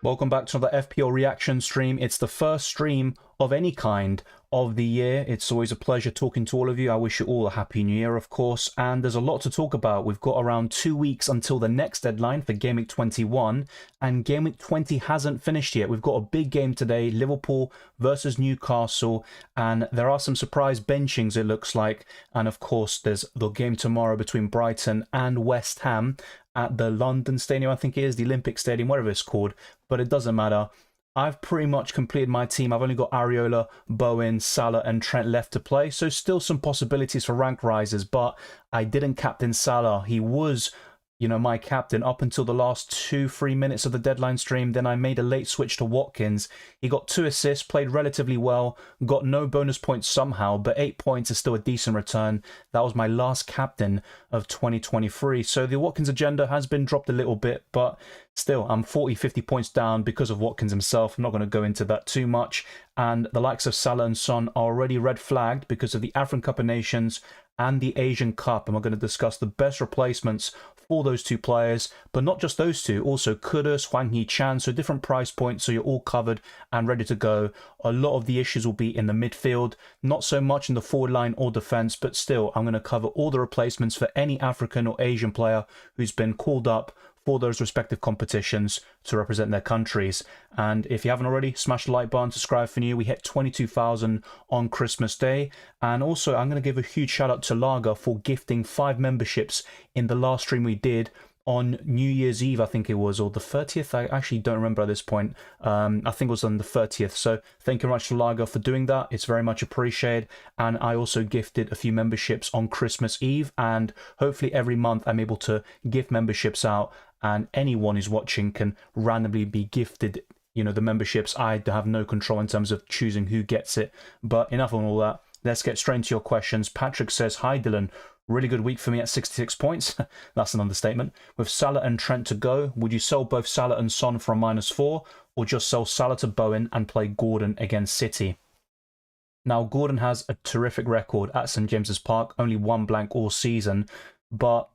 Welcome back to another FPL reaction stream. It's the first stream of any kind of the year. It's always a pleasure talking to all of you. I wish you all a happy new year, of course, and there's a lot to talk about. We've got around 2 weeks until the next deadline for Game Week 21, and Game Week 20 hasn't finished yet. We've got a big game today, Liverpool versus Newcastle, and there are some surprise benchings, it looks like, and of course there's the game tomorrow between Brighton and West Ham at the London Stadium, I think it is, the Olympic Stadium, whatever it's called, but it doesn't matter. I've pretty much completed my team. I've only got Areola, Bowen, Salah and Trent left to play, so still some possibilities for rank rises, but I didn't captain Salah. He was, my captain up until the last 2-3 minutes of the deadline stream. Then I made a late switch to Watkins. He got 2 assists, played relatively well, got no bonus points somehow, but 8 points is still a decent return. That was my last captain of 2023. So the Watkins agenda has been dropped a little bit, but still, I'm 40-50 points down because of Watkins himself. I'm not going to go into that too much. And the likes of Salah and Son are already red flagged because of the African Cup of Nations and the Asian Cup. And we're going to discuss the best replacements for those two players, but not just those two, also Kudus, Hwang Hee-chan, so different price points, so you're all covered and ready to go. A lot of the issues will be in the midfield, not so much in the forward line or defence, but still, I'm going to cover all the replacements for any African or Asian player who's been called up for those respective competitions to represent their countries. And if you haven't already, smash the like button, subscribe for new. We hit 22,000 on Christmas Day. And also, I'm going to give a huge shout out to Lager for gifting 5 memberships in the last stream we did on New Year's Eve, I think it was, or the 30th. I actually don't remember at this point. I think it was on the 30th. So thank you very much to Lager for doing that. It's very much appreciated. And I also gifted a few memberships on Christmas Eve. And hopefully every month I'm able to gift memberships out, and anyone who's watching can randomly be gifted, the memberships. I have no control in terms of choosing who gets it. But enough on all that. Let's get straight into your questions. Patrick says, hi Dylan, really good week for me at 66 points. That's an understatement. With Salah and Trent to go, would you sell both Salah and Son for a -4, or just sell Salah to Bowen and play Gordon against City? Now, Gordon has a terrific record at St James's Park, only 1 blank all season, but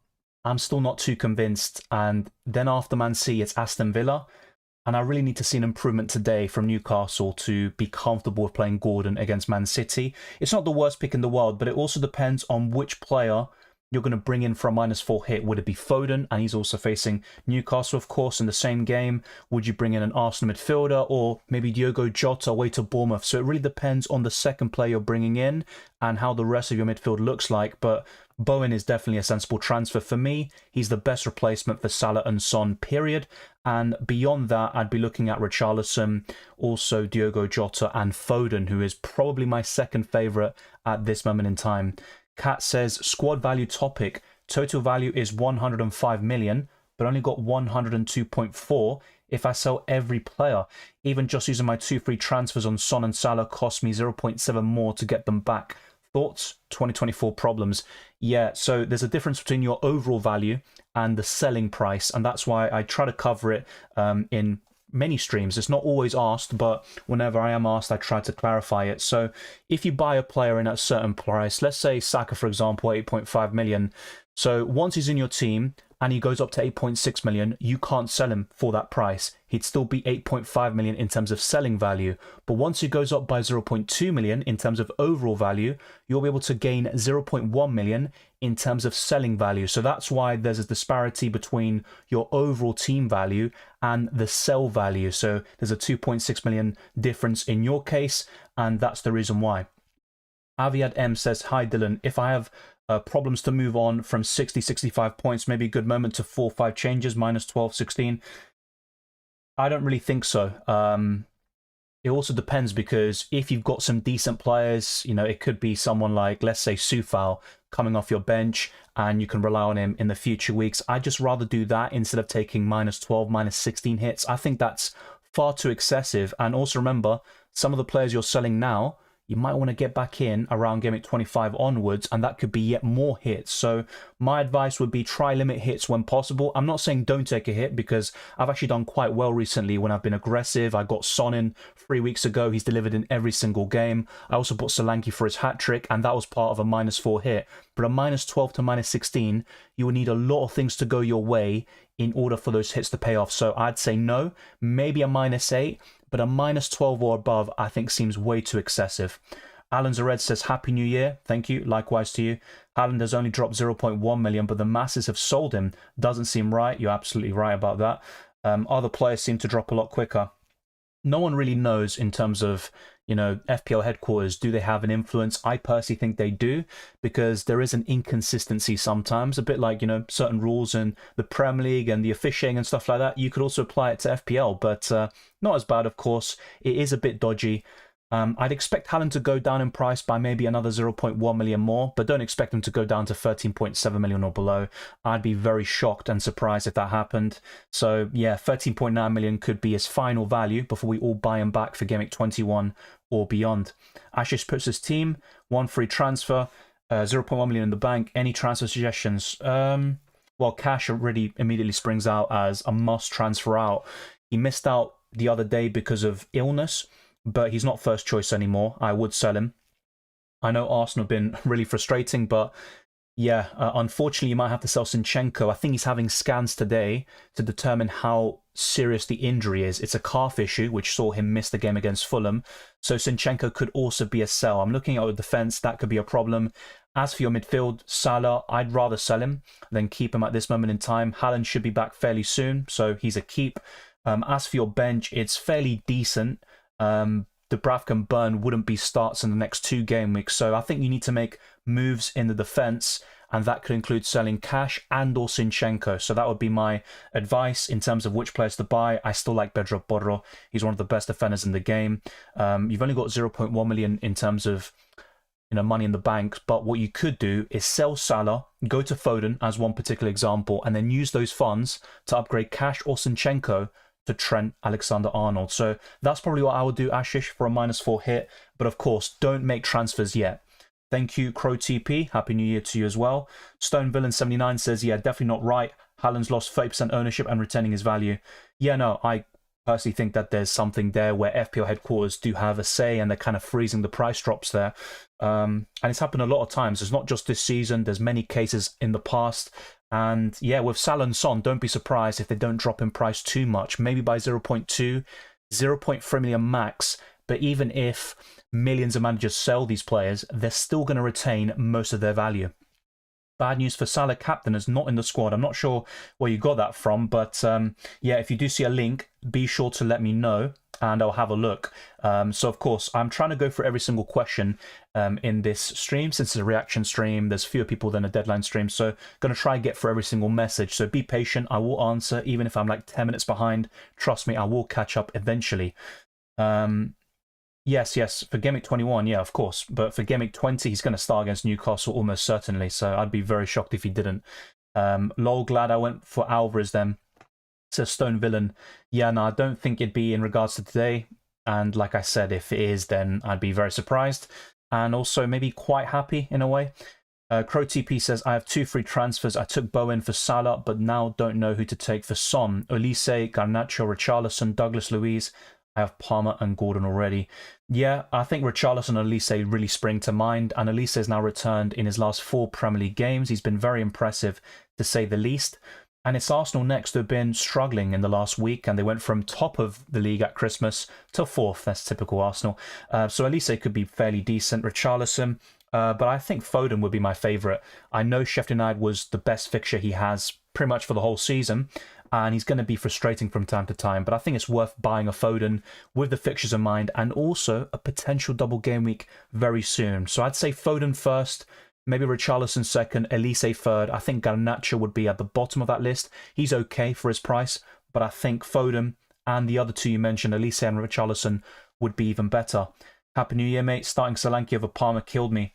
I'm still not too convinced. And then after Man City, it's Aston Villa. And I really need to see an improvement today from Newcastle to be comfortable with playing Gordon against Man City. It's not the worst pick in the world, but it also depends on which player you're going to bring in for a -4 hit. Would it be Foden? And he's also facing Newcastle, of course, in the same game. Would you bring in an Arsenal midfielder, or maybe Diogo Jota away to Bournemouth? So it really depends on the second player you're bringing in and how the rest of your midfield looks like. But Bowen is definitely a sensible transfer for me. He's the best replacement for Salah and Son, period. And beyond that, I'd be looking at Richarlison, also Diogo Jota and Foden, who is probably my second favourite at this moment in time. Kat says, squad value topic, total value is 105 million, but only got 102.4 if I sell every player. Even just using my 2 free transfers on Son and Salah cost me 0.7 more to get them back. Thoughts? 2024 problems. Yeah, so there's a difference between your overall value and the selling price, and that's why I try to cover it in many streams. It's not always asked, but whenever I am asked, I try to clarify it. So if you buy a player in at a certain price, let's say Saka, for example, 8.5 million. So once he's in your team and he goes up to 8.6 million, you can't sell him for that price. He'd still be 8.5 million in terms of selling value. But once he goes up by 0.2 million in terms of overall value, you'll be able to gain 0.1 million in terms of selling value. So that's why there's a disparity between your overall team value and the sell value. So there's a 2.6 million difference in your case, and that's the reason why. Aviad M says, hi Dylan, if I have problems to move on from 60-65 points, maybe a good moment to 4-5 changes, -12-16. I don't really think so. It also depends, because if you've got some decent players, it could be someone like, let's say, Soufal coming off your bench, and you can rely on him in the future weeks. I'd just rather do that instead of taking -12, -16 hits. I think that's far too excessive. And also remember, some of the players you're selling now, you might want to get back in around Game Week 25 onwards, and that could be yet more hits. So my advice would be try limit hits when possible. I'm not saying don't take a hit, because I've actually done quite well recently when I've been aggressive. I got Son in 3 weeks ago. He's delivered in every single game. I also bought Solanke for his hat-trick, and that was part of a -4 hit. But a -12 to -16, you will need a lot of things to go your way in order for those hits to pay off. So I'd say no, maybe a -8, but a -12 or above I think seems way too excessive. Alan Zared says, Happy New Year. Thank you. Likewise to you. Haaland has only dropped 0.1 million, but the masses have sold him. Doesn't seem right. You're absolutely right about that. Other players seem to drop a lot quicker. No one really knows in terms of, FPL headquarters. Do they have an influence? I personally think they do, because there is an inconsistency sometimes, a bit like, certain rules in the Premier League and the officiating and stuff like that. You could also apply it to FPL, but not as bad, of course. It is a bit dodgy. I'd expect Haaland to go down in price by maybe another 0.1 million more, but don't expect him to go down to 13.7 million or below. I'd be very shocked and surprised if that happened. So yeah, 13.9 million could be his final value before we all buy him back for Gameweek 21 or beyond. Ashish puts his team, 1 free transfer, 0.1 million in the bank. Any transfer suggestions? Well, Cash already immediately springs out as a must transfer out. He missed out the other day because of illness, but he's not first choice anymore. I would sell him. I know Arsenal have been really frustrating, but yeah, unfortunately, you might have to sell Zinchenko. I think he's having scans today to determine how serious the injury is. It's a calf issue, which saw him miss the game against Fulham. So Zinchenko could also be a sell. I'm looking at our defence. That could be a problem. As for your midfield, Salah, I'd rather sell him than keep him at this moment in time. Haaland should be back fairly soon, so he's a keep. As for your bench, it's fairly decent. Dubravka and Burn wouldn't be starts in the next 2 game weeks, so I think you need to make moves in the defence, and that could include selling Cash and or Zinchenko. So that would be my advice in terms of which players to buy. I still like Pedro Porro. He's one of the best defenders in the game. You've only got 0.1 million in terms of money in the bank, but what you could do is sell Salah, go to Foden as one particular example, and then use those funds to upgrade Cash or Zinchenko to Trent Alexander-Arnold. So that's probably what I would do, Ashish, for a -4 hit. But of course, don't make transfers yet. Thank you, Crow TP. Happy New Year to you as well. Stone Villain 79 says, yeah, definitely not right. Haaland's lost 30% ownership and retaining his value. Yeah, no, I personally think that there's something there where FPL headquarters do have a say, and they're kind of freezing the price drops there. And it's happened a lot of times. It's not just this season. There's many cases in the past. And yeah, with Salah and Son, don't be surprised if they don't drop in price too much. Maybe by 0.2, 0.3 million max. But even if millions of managers sell these players, they're still going to retain most of their value. Bad news for Salah, captain is not in the squad. I'm not sure where you got that from, but yeah, if you do see a link, be sure to let me know and I'll have a look. So of course, I'm trying to go through every single question in this stream. Since it's a reaction stream, there's fewer people than a deadline stream, so I'm going to try and get through every single message. So be patient, I will answer, even if I'm like 10 minutes behind. Trust me, I will catch up eventually. Yes, for Gameweek 21, yeah, of course. But for Gameweek 20, he's going to start against Newcastle almost certainly. So I'd be very shocked if he didn't. Lol, glad I went for Alvarez then. Says Stone Villain. Yeah, no, I don't think it'd be in regards to today. And like I said, if it is, then I'd be very surprised. And also maybe quite happy in a way. Crow TP says, I have 2 free transfers. I took Bowen for Salah, but now don't know who to take for Son. Olise, Garnacho, Richarlison, Douglas Luiz. I have Palmer and Gordon already. Yeah, I think Richarlison and Olise really spring to mind, and Olise has now returned in his last 4 Premier League games. He's been very impressive, to say the least. And it's Arsenal next, who have been struggling in the last week, and they went from top of the league at Christmas to 4th. That's typical Arsenal. So Olise could be fairly decent. Richarlison, but I think Foden would be my favourite. I know Sheffield United was the best fixture he has pretty much for the whole season, and he's going to be frustrating from time to time, but I think it's worth buying a Foden with the fixtures in mind, and also a potential double game week very soon. So I'd say Foden first, maybe Richarlison second, Olise third. I think Garnacho would be at the bottom of that list. He's okay for his price, but I think Foden and the other 2 you mentioned, Olise and Richarlison, would be even better. Happy New Year, mate. Starting Solanke over Palmer killed me.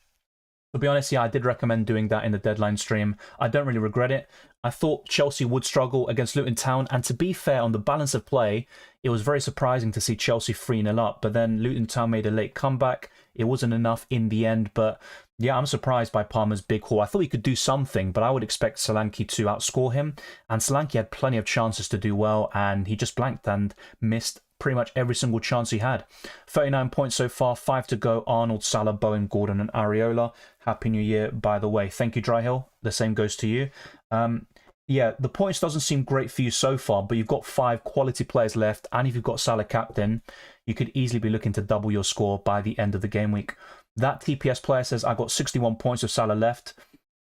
To be honest, yeah, I did recommend doing that in the deadline stream. I don't really regret it. I thought Chelsea would struggle against Luton Town, and to be fair, on the balance of play, it was very surprising to see Chelsea 3-0 up, but then Luton Town made a late comeback. It wasn't enough in the end, but yeah, I'm surprised by Palmer's big haul. I thought he could do something, but I would expect Solanke to outscore him, and Solanke had plenty of chances to do well, and he just blanked and missed pretty much every single chance he had. 39 points so far, 5 to go. Arnold, Salah, Bowen, Gordon and Areola. Happy New Year, by the way. Thank you, Dryhill. The same goes to you. Yeah, the points doesn't seem great for you so far, but you've got 5 quality players left, and if you've got Salah captain, you could easily be looking to double your score by the end of the game week. That TPS player says, I got 61 points of Salah left.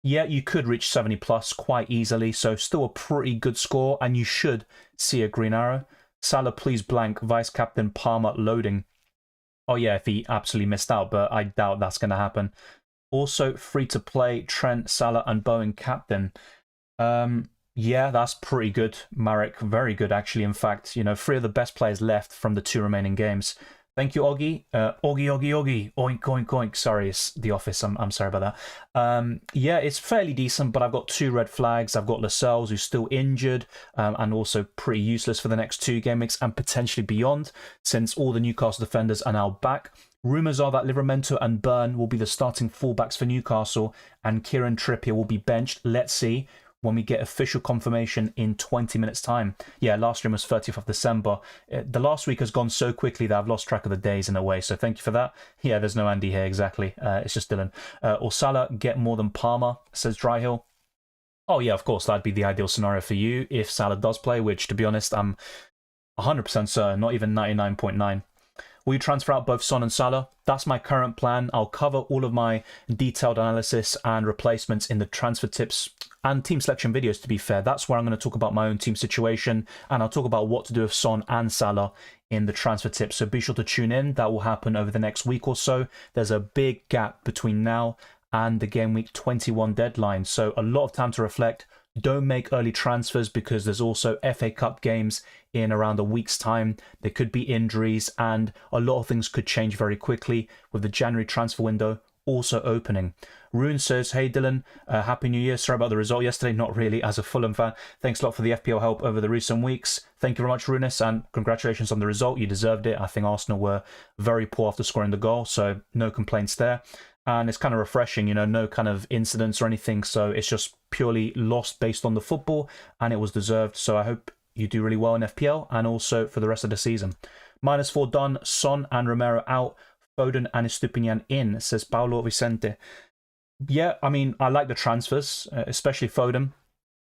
Yeah, you could reach 70 plus quite easily, so still a pretty good score, and you should see a green arrow. Salah, please blank, vice captain Palmer loading. Oh yeah, if he absolutely missed out, but I doubt that's going to happen. Also, free to play, Trent, Salah, and Bowen captain. Yeah, that's pretty good, Marek. Very good, actually. In fact, 3 of the best players left from the 2 remaining games. Thank you, Oggy. Oggy. Oink, oink, oink. Sorry, it's the office. I'm sorry about that. Yeah, it's fairly decent, but I've got 2 red flags. I've got Lascelles, who's still injured, and also pretty useless for the next 2 game weeks and potentially beyond, since all the Newcastle defenders are now back. Rumours are that Livramento and Byrne will be the starting fullbacks for Newcastle, and Kieran Trippier will be benched. Let's see when we get official confirmation in 20 minutes' time. Yeah, last stream was 30th of December. The last week has gone so quickly that I've lost track of the days in a way, so thank you for that. Yeah, there's no Andy here, exactly. It's just Dylan. Or Salah get more than Palmer, says Dryhill. Oh yeah, of course, that'd be the ideal scenario for you if Salah does play, which, to be honest, I'm 100% certain, not even 99.9. Will you transfer out both Son and Salah? That's my current plan. I'll cover all of my detailed analysis and replacements in the transfer tips and team selection videos, to be fair. That's where I'm going to talk about my own team situation, and I'll talk about what to do with Son and Salah in the transfer tips. So be sure to tune in. That will happen over the next week or so. There's a big gap between now and the game week 21 deadline. So a lot of time to reflect. Don't make early transfers because there's also FA Cup games in around a week's time. There could be injuries and a lot of things could change very quickly with the January transfer window also opening. Rune says, hey Dylan, Happy New Year. Sorry about the result yesterday. Not really, as a Fulham fan. Thanks a lot for the FPL help over the recent weeks. Thank you very much, Runis, and congratulations on the result. You deserved it. I think Arsenal were very poor after scoring the goal, so no complaints there. And it's kind of refreshing, no kind of incidents or anything. So it's just purely lost based on the football, and it was deserved. So I hope you do really well in FPL and also for the rest of the season. -4 done. Son and Romero out. Foden and Estupinian in, says Paulo Vicente. Yeah, I mean, I like the transfers, especially Foden.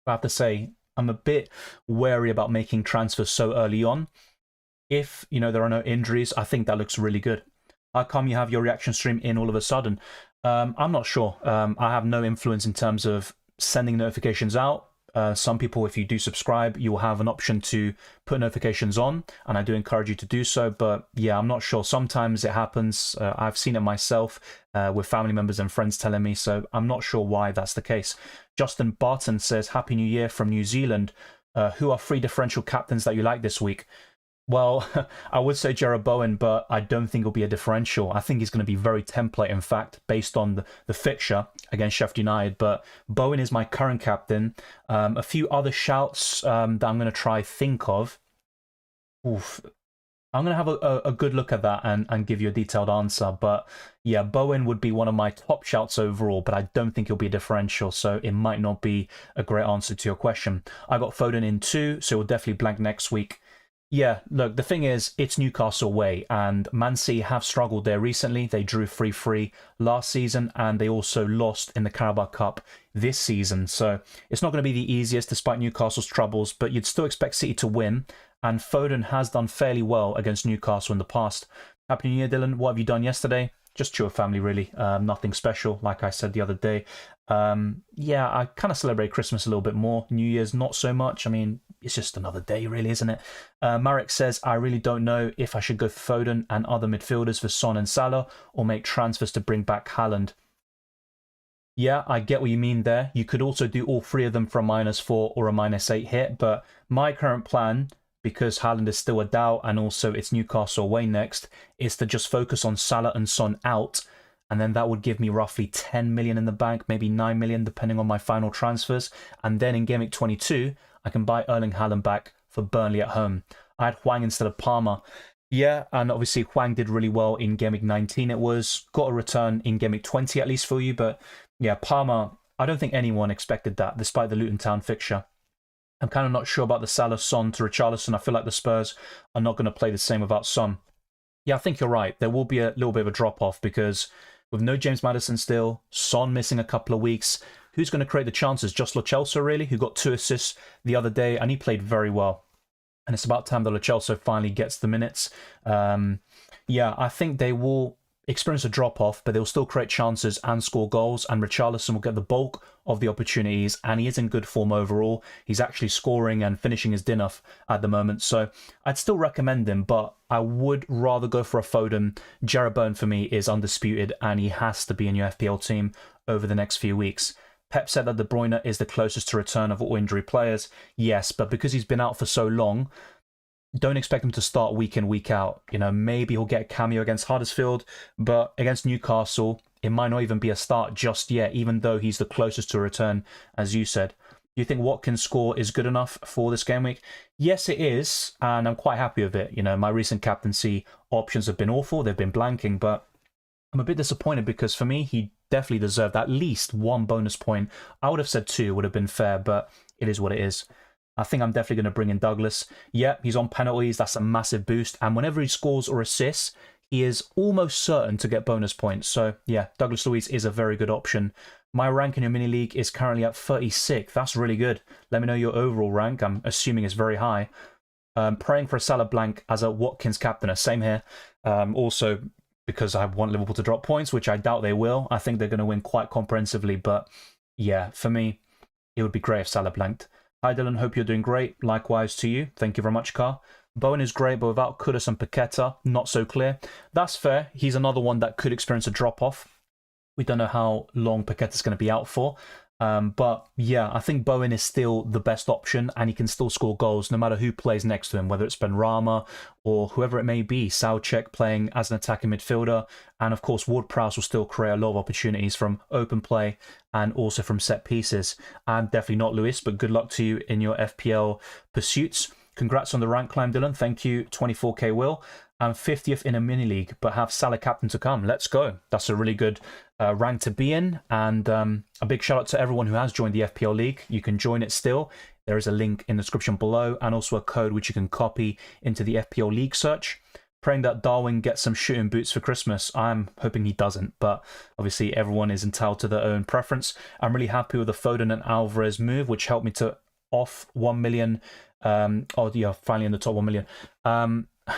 I have to say, I'm a bit wary about making transfers so early on. If, there are no injuries, I think that looks really good. How come you have your reaction stream in all of a sudden? I'm not sure. I have no influence in terms of sending notifications out. Some people, if you do subscribe, you will have an option to put notifications on, and I do encourage you to do so. But yeah, I'm not sure. Sometimes it happens. I've seen it myself with family members and friends telling me, so I'm not sure why that's the case. Justin Barton says, Happy New Year from New Zealand. Who are 3 differential captains that you like this week? Well, I would say Jarrod Bowen, but I don't think it'll be a differential. I think he's going to be very template, in fact, based on the fixture against Sheffield United. But Bowen is my current captain. A few other shouts that I'm going to try think of. Oof. I'm going to have a good look at that and give you a detailed answer. But yeah, Bowen would be one of my top shouts overall, but I don't think it'll be a differential, so it might not be a great answer to your question. I got Foden in 2, so we'll definitely blank next week. Yeah, look, the thing is, it's Newcastle away, and Man City have struggled there recently. They drew 3-3 last season, and they also lost in the Carabao Cup this season. So it's not going to be the easiest despite Newcastle's troubles, but you'd still expect City to win, and Foden has done fairly well against Newcastle in the past. Happy New Year, Dylan. What have you done yesterday? Just chill family, really. Nothing special, like I said the other day. Yeah, I kind of celebrate Christmas a little bit more. New Year's, not so much. I mean, it's just another day, really, isn't it? Marek says, I really don't know if I should go for Foden and other midfielders for Son and Salah, or make transfers to bring back Haaland. Yeah, I get what you mean there. You could also do all 3 of them for a -4 or a -8 hit, but my current plan, because Haaland is still a doubt and also it's Newcastle away next, is to just focus on Salah and Son out, and then that would give me roughly 10 million in the bank, maybe 9 million depending on my final transfers, and then in Game Week 22 I can buy Erling Haaland back for Burnley at home. I had Hwang instead of Palmer. Yeah, and obviously Hwang did really well in Game Week 19 it was. Got a return in Game Week 20 at least for you, but yeah, Palmer, I don't think anyone expected that despite the Luton Town fixture. I'm kind of not sure about the Salah Son to Richarlison. I feel like the Spurs are not going to play the same without Son. Yeah, I think you're right. There will be a little bit of a drop-off because with no James Maddison still, Son missing a couple of weeks, who's going to create the chances? Just Lo Celso, really, who got 2 assists the other day, and he played very well. And it's about time that Lo Celso finally gets the minutes. Yeah, I think they will experience a drop-off, but they'll still create chances and score goals, and Richarlison will get the bulk of the opportunities, and he is in good form overall. He's actually scoring and finishing his dinner at the moment, so I'd still recommend him, but I would rather go for a Foden. Jarrod Bowen for me is undisputed, and he has to be in your FPL team over the next few weeks. Pep said that De Bruyne is the closest to return of all injury players. Yes, but because he's been out for so long, don't expect him to start week in, week out. You know, maybe he'll get a cameo against Huddersfield, but against Newcastle, it might not even be a start just yet, even though he's the closest to a return, as you said. Do you think Watkins' score is good enough for this game week? Yes, it is, and I'm quite happy with it. You know, my recent captaincy options have been awful. They've been blanking, but I'm a bit disappointed because for me, he definitely deserved at least 1 bonus point. I would have said 2 would have been fair, but it is what it is. I think I'm definitely going to bring in Douglas. Yeah, he's on penalties. That's a massive boost. And whenever he scores or assists, he is almost certain to get bonus points. So yeah, Douglas Luiz is a very good option. My rank in your mini league is currently at 36. That's really good. Let me know your overall rank. I'm assuming it's very high. Praying for a Salah blank as a Watkins captainer. Same here. Also, because I want Liverpool to drop points, which I doubt they will. I think they're going to win quite comprehensively. But yeah, for me, it would be great if Salah blanked. Hi Dylan, hope you're doing great. Likewise to you. Thank you very much, Carr. Bowen is great, but without Kudus and Paqueta, not so clear. That's fair. He's another one that could experience a drop-off. We don't know how long Paqueta's going to be out for. But yeah, I think Bowen is still the best option, and he can still score goals no matter who plays next to him, whether it's Benrahma or whoever it may be. Soucek playing as an attacking midfielder, and of course Ward-Prowse will still create a lot of opportunities from open play and also from set pieces. And definitely not Lewis, but good luck to you in your FPL pursuits. Congrats on the rank climb, Dylan. Thank you, 24k Will. I'm 50th in a mini league, but have Salah captain to come. Let's go. That's a really good rank to be in. And a big shout out to everyone who has joined the FPL League. You can join it still. There is a link in the description below and also a code which you can copy into the FPL League search. Praying that Darwin gets some shooting boots for Christmas. I'm hoping he doesn't, but obviously everyone is entitled to their own preference. I'm really happy with the Foden and Alvarez move, which helped me to off 1 million. Oh yeah, finally in the top 1 million.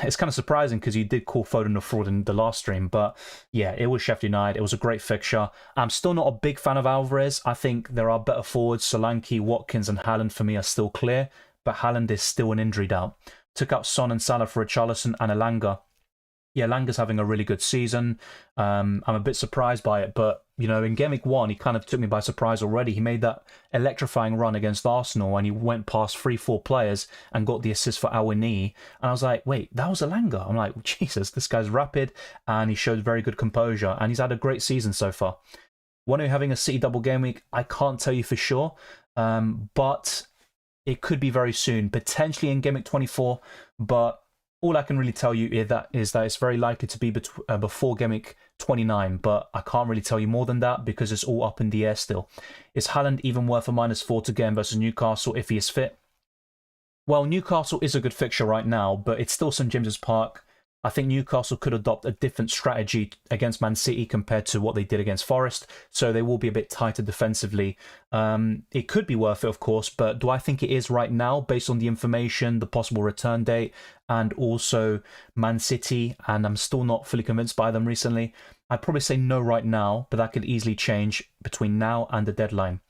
It's kind of surprising because you did call Foden a fraud in the last stream, but yeah, it was Sheffield United. It was a great fixture. I'm still not a big fan of Alvarez. I think there are better forwards. Solanke, Watkins and Haaland for me are still clear, but Haaland is still an injury doubt. Took out Son and Salah for Richarlison and Elanga. Yeah, Langa's having a really good season. I'm a bit surprised by it, but, you know, in Game Week 1, he kind of took me by surprise already. He made that electrifying run against Arsenal, and he went past 3-4 players and got the assist for Awani. And I was like, wait, that was Elanga? I'm like, Jesus, this guy's rapid, and he showed very good composure, and he's had a great season so far. When are you having a City double game week? I can't tell you for sure, but it could be very soon, potentially in Game Week 24, but all I can really tell you is that it's very likely to be before Game Week 29, but I can't really tell you more than that because it's all up in the air still. Is Haaland even worth a -4 to game versus Newcastle if he is fit? Well, Newcastle is a good fixture right now, but it's still St James's Park. I think Newcastle could adopt a different strategy against Man City compared to what they did against Forest, so they will be a bit tighter defensively. It could be worth it, of course, but do I think it is right now based on the information, the possible return date, and also Man City, and I'm still not fully convinced by them recently? I'd probably say no right now, but that could easily change between now and the deadline.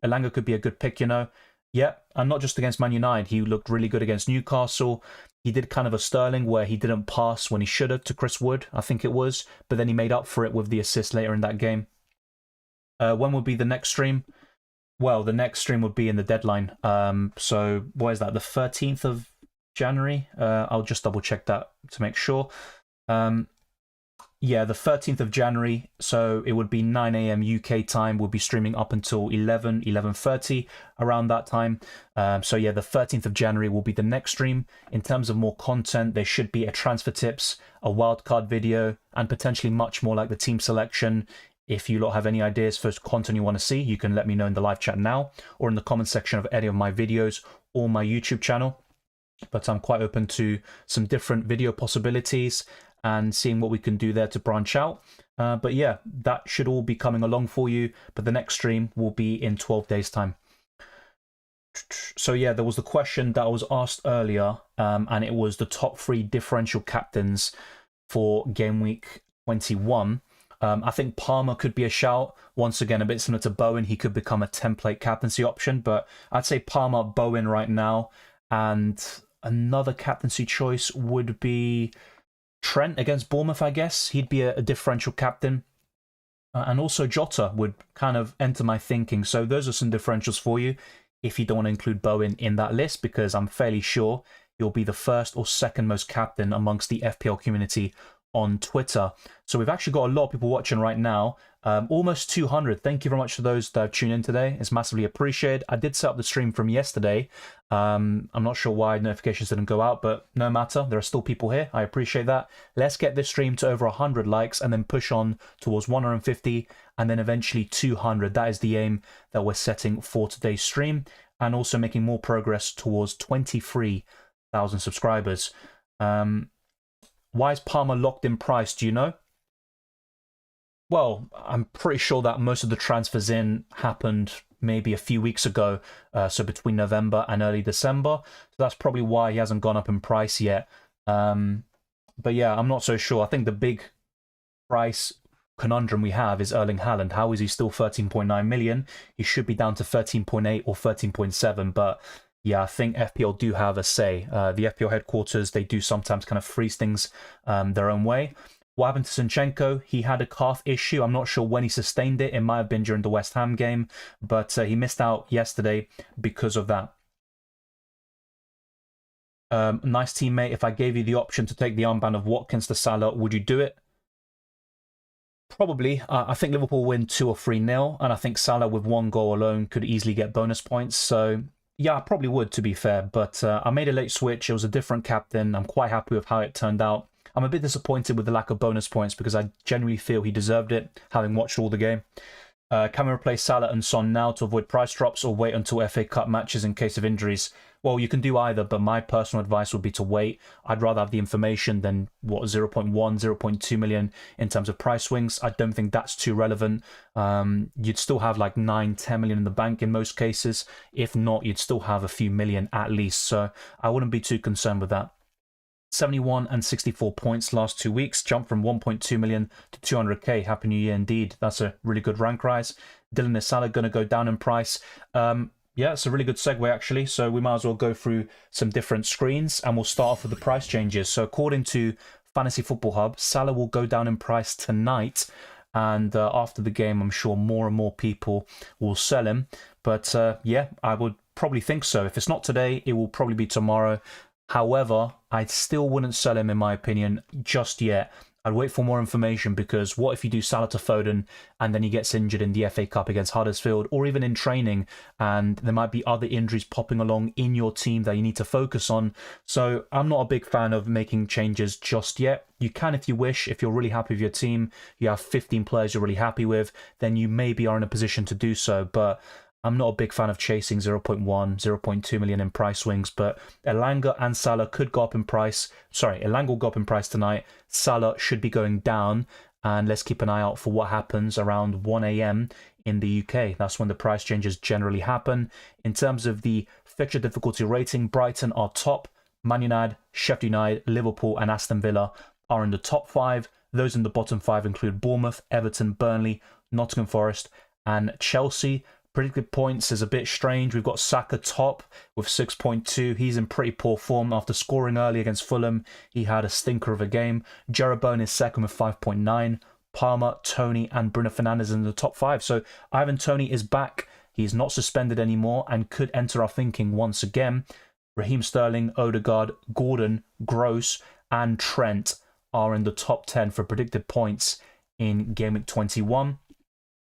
Elanga could be a good pick, you know. Yeah, and not just against Man United. He looked really good against Newcastle. He did kind of a Sterling where he didn't pass when he should have to Chris Wood, I think it was, but then he made up for it with the assist later in that game. When will be the next stream? Well, the next stream would be in the deadline. So what is that, the 13th of January? I'll just double check that to make sure. Yeah, the 13th of January, so it would be 9 a.m. UK time. We'll be streaming up until 11:30 around that time. So yeah, the 13th of January will be the next stream. In terms of more content, there should be a transfer tips, a wildcard video, and potentially much more like the team selection. If you lot have any ideas for content you want to see, you can let me know in the live chat now or in the comment section of any of my videos or my YouTube channel. But I'm quite open to some different video possibilities and seeing what we can do there to branch out. But yeah, that should all be coming along for you. But the next stream will be in 12 days' time. So yeah, there was the question that was asked earlier, and it was the top 3 differential captains for Game Week 21. I think Palmer could be a shout. Once again, a bit similar to Bowen, he could become a template captaincy option, but I'd say Palmer, Bowen right now. And another captaincy choice would be Trent against Bournemouth, I guess. He'd be a differential captain. And also Jota would kind of enter my thinking. So those are some differentials for you if you don't want to include Bowen in that list, because I'm fairly sure he'll be the first or second most captain amongst the FPL community on Twitter. So we've actually got a lot of people watching right now, almost 200. Thank you very much to those that have tuned in today. It's massively appreciated. I did set up the stream from yesterday. I'm not sure why notifications didn't go out, but no matter. There are still people here. I appreciate that. Let's get this stream to over 100 likes and then push on towards 150 and then eventually 200. That is the aim that we're setting for today's stream, and also making more progress towards 23,000 subscribers. Why is Palmer locked in price, do you know? Well, I'm pretty sure that most of the transfers in happened maybe a few weeks ago, so between November and early December. So that's probably why he hasn't gone up in price yet. But yeah, I'm not so sure. I think the big price conundrum we have is Erling Haaland. How is he still 13.9 million? He should be down to 13.8 or 13.7, but yeah, I think FPL do have a say. The FPL headquarters, they do sometimes kind of freeze things their own way. What happened to Zinchenko? He had a calf issue. I'm not sure when he sustained it. It might have been during the West Ham game, but he missed out yesterday because of that. Nice teammate. If I gave you the option to take the armband of Watkins to Salah, would you do it? Probably. I think Liverpool win 2 or 3-0, and I think Salah with 1 goal alone could easily get bonus points. So yeah, I probably would, to be fair, but I made a late switch. It was a different captain. I'm quite happy with how it turned out. I'm a bit disappointed with the lack of bonus points because I genuinely feel he deserved it, having watched all the game. Can we replace Salah and Son now to avoid price drops, or wait until FA Cup matches in case of injuries? Well, you can do either, but my personal advice would be to wait. I'd rather have the information than, 0.1, 0.2 million in terms of price swings. I don't think that's too relevant. You'd still have like 9, 10 million in the bank in most cases. If not, you'd still have a few million at least. So I wouldn't be too concerned with that. 71 and 64 points last 2 weeks, jumped from 1.2 million to 200k. Happy New Year indeed. That's a really good rank rise. Dylan, is Salah going to go down in price? Yeah, it's a really good segue actually. So we might as well go through some different screens, and we'll start off with the price changes. So according to Fantasy Football Hub, Salah will go down in price tonight, and after the game, I'm sure more and more people will sell him. But yeah, I would probably think so. If it's not today, it will probably be tomorrow. However, I still wouldn't sell him, in my opinion, just yet. I'd wait for more information, because what if you do Salah to Foden and then he gets injured in the FA Cup against Huddersfield, or even in training, and there might be other injuries popping along in your team that you need to focus on. So I'm not a big fan of making changes just yet. You can if you wish. If you're really happy with your team, you have 15 players you're really happy with, then you maybe are in a position to do so. But I'm not a big fan of chasing 0.1, 0.2 million in price swings, but Elanga and Salah could go up in price. Sorry, Elanga will go up in price tonight. Salah should be going down, and let's keep an eye out for what happens around 1 a.m. in the UK. That's when the price changes generally happen. In terms of the fixture difficulty rating, Brighton are top. Man United, Sheffield United, Liverpool and Aston Villa are in the top 5. Those in the bottom 5 include Bournemouth, Everton, Burnley, Nottingham Forest and Chelsea. Predicted points is a bit strange. We've got Saka top with 6.2. He's in pretty poor form after scoring early against Fulham. He had a stinker of a game. Jeroboam is second with 5.9. Palmer, Tony and Bruno Fernandes in the top 5. So Ivan Toney is back. He's not suspended anymore and could enter our thinking once again. Raheem Sterling, Odegaard, Gordon, Gross and Trent are in the top 10 for predicted points in Game Week 21.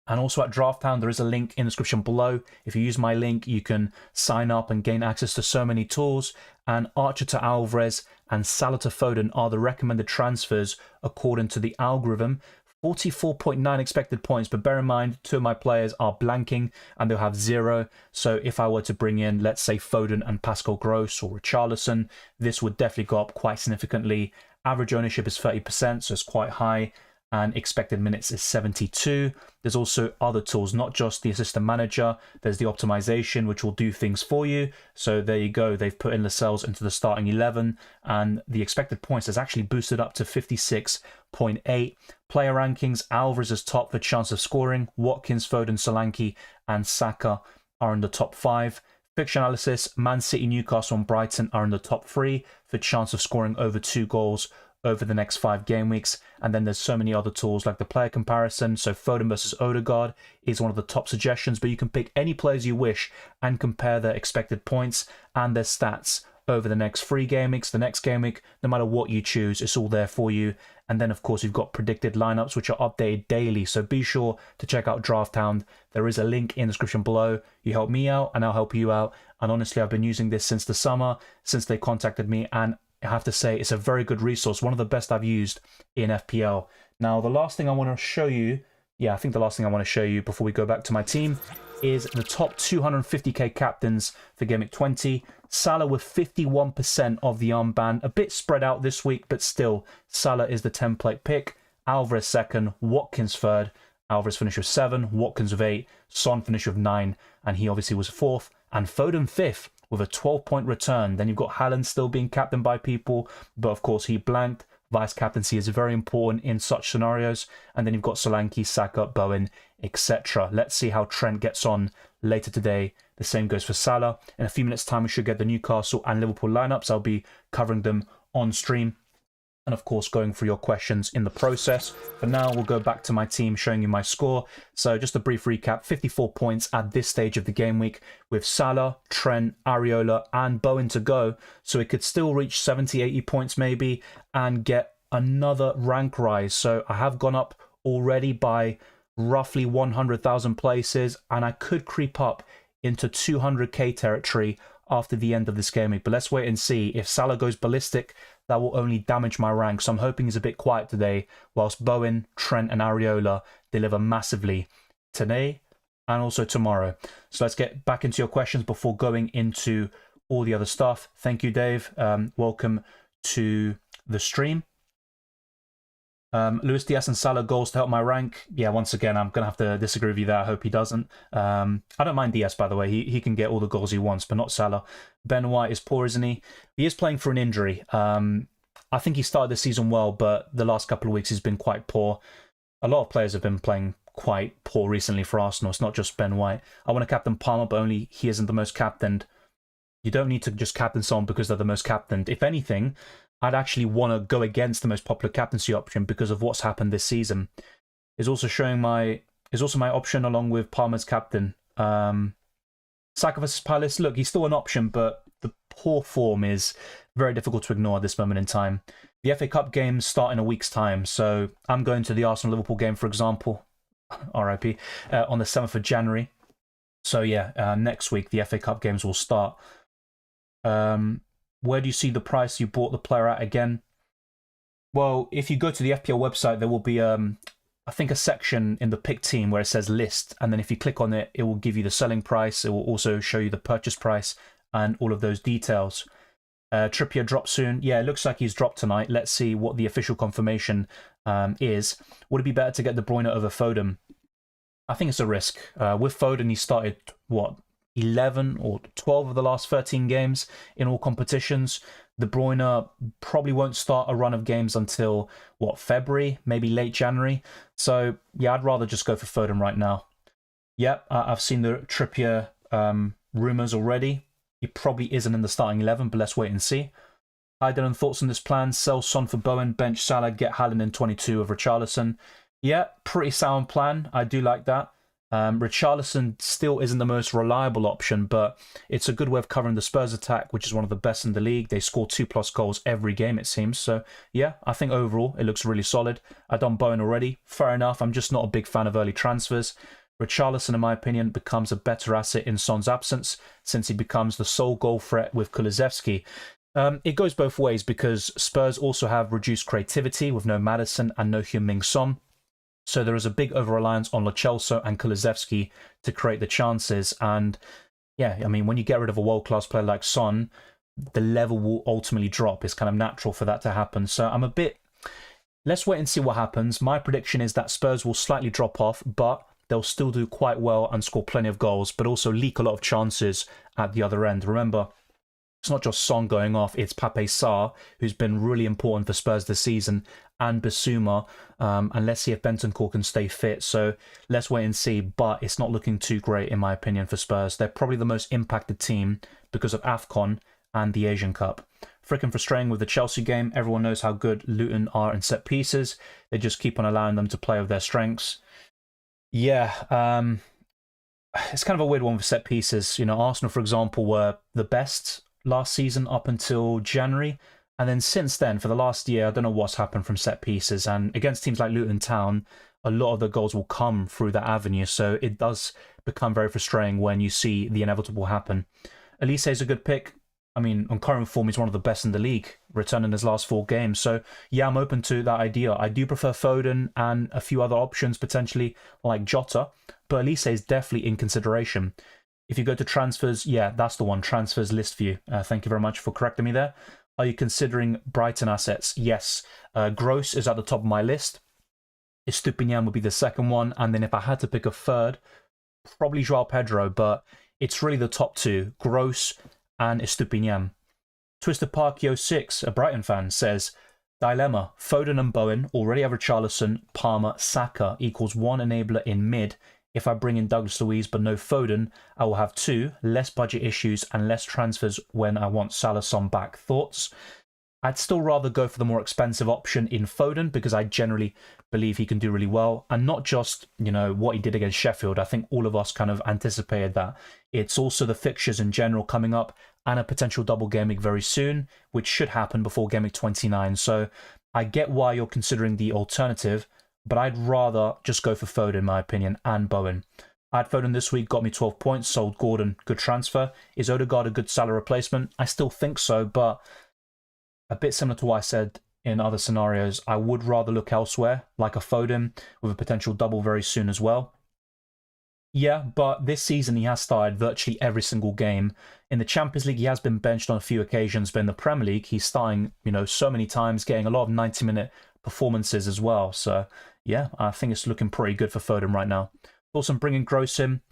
And also at Draft Town, there is a link in the description below. If you use my link, you can sign up and gain access to so many tools. And Archer to Alvarez and Salah to Foden are the recommended transfers according to the algorithm. 44.9 expected points, but bear in mind, 2 of my players are blanking and they'll have 0. So if I were to bring in, let's say, Foden and Pascal Gross or Richarlison, this would definitely go up quite significantly. Average ownership is 30%, so it's quite high. and expected minutes is 72. There's also other tools, not just the assistant manager. There's the optimization, which will do things for you. So there you go. They've put in Lascelles into the starting 11, and the expected points has actually boosted up to 56.8. Player rankings, Alvarez is top for chance of scoring. Watkins, Foden, Solanke, and Saka are in the top 5. Fixture analysis, Man City, Newcastle, and Brighton are in the top 3 for chance of scoring over 2 goals over the next 5 game weeks. And then there's so many other tools like the player comparison. So Foden versus Odegaard is one of the top suggestions, but you can pick any players you wish and compare their expected points and their stats over the next 3 game weeks, the next game week. No matter what you choose, it's all there for you. And then, of course, you've got predicted lineups, which are updated daily. So be sure to check out DraftHound. There is a link in the description below. You help me out and I'll help you out. And honestly, I've been using this since the summer, since they contacted me. And I have to say, it's a very good resource. One of the best I've used in FPL. Now, the last thing I want to show you, I think the last thing I want to show you before we go back to my team is the top 250k captains for Game Week 20. Salah with 51% of the armband. A bit spread out this week, but still, Salah is the template pick. Alvarez second, Watkins third. Alvarez finished with 7, Watkins with 8, Son finished with 9, and he obviously was 4th. And Foden 5th with a 12-point return. Then you've got Haaland still being captained by people, but of course he blanked. Vice captaincy is very important in such scenarios. And then you've got Solanke, Saka, Bowen, etc. Let's see how Trent gets on later today. The same goes for Salah. In a few minutes' time, we should get the Newcastle and Liverpool lineups. I'll be covering them on stream. And of course, going through your questions in the process. For now, we'll go back to my team, showing you my score. So just a brief recap, 54 points at this stage of the game week with Salah, Trent, Areola, and Bowen to go. So it could still reach 70, 80 points maybe and get another rank rise. So I have gone up already by roughly 100,000 places, and I could creep up into 200k territory after the end of this game week. But let's wait and see. If Salah goes ballistic, that will only damage my rank. So I'm hoping he's a bit quiet today, whilst Bowen, Trent, and Areola deliver massively today and also tomorrow. So let's get back into your questions before going into all the other stuff. Thank you, Dave. Welcome to the stream. Luis Diaz and Salah goals to help my rank. Yeah, once again, I'm going to have to disagree with you there. I hope he doesn't. I don't mind Diaz, by the way. He can get all the goals he wants, but not Salah. Ben White is poor, isn't he? He is playing for an injury. I think he started the season well, but the last couple of weeks he's been quite poor. A lot of players have been playing quite poor recently for Arsenal. It's not just Ben White. I want to captain Palmer, but only he isn't the most captained. You don't need to just captain someone because they're the most captained. If anything, I'd actually want to go against the most popular captaincy option because of what's happened this season. Is also my option along with Palmer's captain. Saka versus Palace. Look, he's still an option, but the poor form is very difficult to ignore at this moment in time. The FA Cup games start in a week's time, so I'm going to the Arsenal-Liverpool game, for example, RIP, on the 7th of January. So yeah, next week the FA Cup games will start. Where do you see the price you bought the player at again? Well, if you go to the FPL website, there will be, I think, a section in the pick team where it says list. And then if you click on it, it will give you the selling price. It will also show you the purchase price and all of those details. Trippier dropped soon. Yeah, it looks like he's dropped tonight. Let's see what the official confirmation is. Would it be better to get De Bruyne over Foden? I think it's a risk. With Foden, he started, 11 or 12 of the last 13 games in all competitions. De Bruyne probably won't start a run of games until, February, maybe late January. So, yeah, I'd rather just go for Foden right now. Yep, I've seen the Trippier rumours already. He probably isn't in the starting 11, but let's wait and see. Hi, Dylan, thoughts on this plan? Sell Son for Bowen, bench Salah, get Haaland in 22 of Richarlison. Yeah, pretty sound plan. I do like that. Richarlison still isn't the most reliable option, but it's a good way of covering the Spurs attack, which is one of the best in the league. They score 2+ goals every game, it seems. So, yeah, I think overall it looks really solid. I've done Bowen already. Fair enough. I'm just not a big fan of early transfers. Richarlison, in my opinion, becomes a better asset in Son's absence, since he becomes the sole goal threat with Kulusevski. It goes both ways because Spurs also have reduced creativity with no Maddison and no Heung-min Son. So there is a big over-reliance on Lo Celso and Kulusevski to create the chances. And yeah, I mean, when you get rid of a world-class player like Son, the level will ultimately drop. It's kind of natural for that to happen. So I'm a bit let's wait and see what happens. My prediction is that Spurs will slightly drop off, but they'll still do quite well and score plenty of goals, but also leak a lot of chances at the other end. Remember, it's not just Son going off, it's Pape Sarr, who's been really important for Spurs this season, and Bissouma, and let's see if Bentancur can stay fit. So let's wait and see, but it's not looking too great, in my opinion, for Spurs. They're probably the most impacted team because of AFCON and the Asian Cup. Freaking frustrating with the Chelsea game. Everyone knows how good Luton are in set pieces. They just keep on allowing them to play with their strengths. Yeah, it's kind of a weird one with set pieces. You know, Arsenal, for example, were the best last season up until January. And then since then, for the last year, I don't know what's happened from set pieces. And against teams like Luton Town, a lot of the goals will come through that avenue. So it does become very frustrating when you see the inevitable happen. Elise is a good pick. I mean, on current form, he's one of the best in the league, returning his last 4 games. So, yeah, I'm open to that idea. I do prefer Foden and a few other options, potentially like Jota, but Elise is definitely in consideration. If you go to transfers, yeah, that's the one, transfers list view. Thank you very much for correcting me there. Are you considering Brighton assets? Yes. Gross is at the top of my list. Estupiñán would be the second one. And then if I had to pick a third, probably João Pedro, but it's really the top 2, Gross and Estupiñán. Twisted Parkio 6, a Brighton fan, says, dilemma, Foden and Bowen already have Richarlison, Palmer, Saka equals 1 enabler in mid. If I bring in Douglas Luiz but no Foden, I will have 2, less budget issues and less transfers when I want Salah Son back. Thoughts? I'd still rather go for the more expensive option in Foden because I generally believe he can do really well. And not just, you know, what he did against Sheffield. I think all of us kind of anticipated that. It's also the fixtures in general coming up and a potential double game week very soon, which should happen before game week 29. So I get why you're considering the alternative, but I'd rather just go for Foden, in my opinion, and Bowen. I had Foden this week, got me 12 points, sold Gordon, good transfer. Is Odegaard a good Salah replacement? I still think so, but a bit similar to what I said in other scenarios, I would rather look elsewhere, like a Foden, with a potential double very soon as well. Yeah, but this season he has started virtually every single game. In the Champions League, he has been benched on a few occasions, but in the Premier League, he's starting, you know, so many times, getting a lot of 90-minute performances as well. So, yeah, I think it's looking pretty good for Foden right now. Also, I'm bringing Gross in.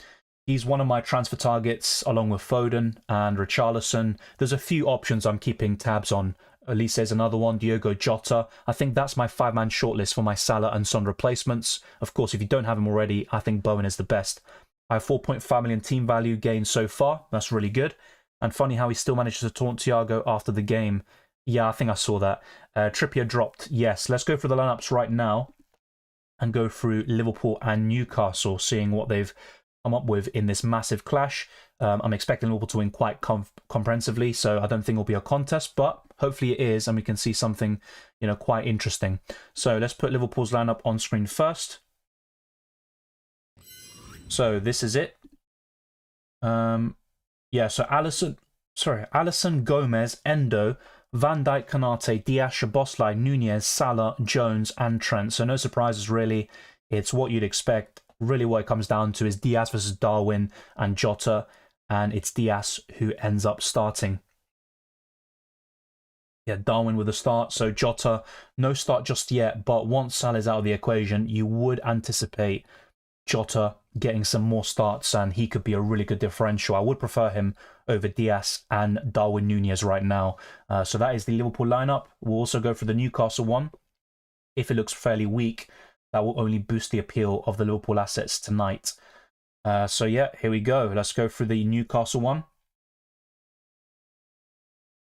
He's one of my transfer targets, along with Foden and Richarlison. There's a few options I'm keeping tabs on. Elise is another one, Diogo Jota. I think that's my 5-man shortlist for my Salah and Son replacements. Of course, if you don't have him already, I think Bowen is the best. I have 4.5 million team value gained so far. That's really good. And funny how he still managed to taunt Thiago after the game. Yeah, I think I saw that. Trippier dropped. Yes, let's go through the lineups right now and go through Liverpool and Newcastle, seeing what they've come up with in this massive clash. I'm expecting Liverpool to win quite comprehensively, so I don't think it'll be a contest, but hopefully it is, and we can see something, you know, quite interesting. So let's put Liverpool's lineup on screen first. So this is it. Yeah, so Alisson, Gomez, Endo, Van Dijk, Konate, Diaz, Szoboszlai, Nunez, Salah, Jones, and Trent. So no surprises really. It's what you'd expect. Really what it comes down to is Diaz versus Darwin and Jota, and it's Diaz who ends up starting. Yeah, Darwin with a start, so Jota, no start just yet, but once Salah is out of the equation, you would anticipate Jota getting some more starts, and he could be a really good differential. I would prefer him over Diaz and Darwin Nunez right now. So that is the Liverpool lineup. We'll also go for the Newcastle one. If it looks fairly weak, that will only boost the appeal of the Liverpool assets tonight. So yeah, here we go. Let's go through the Newcastle one.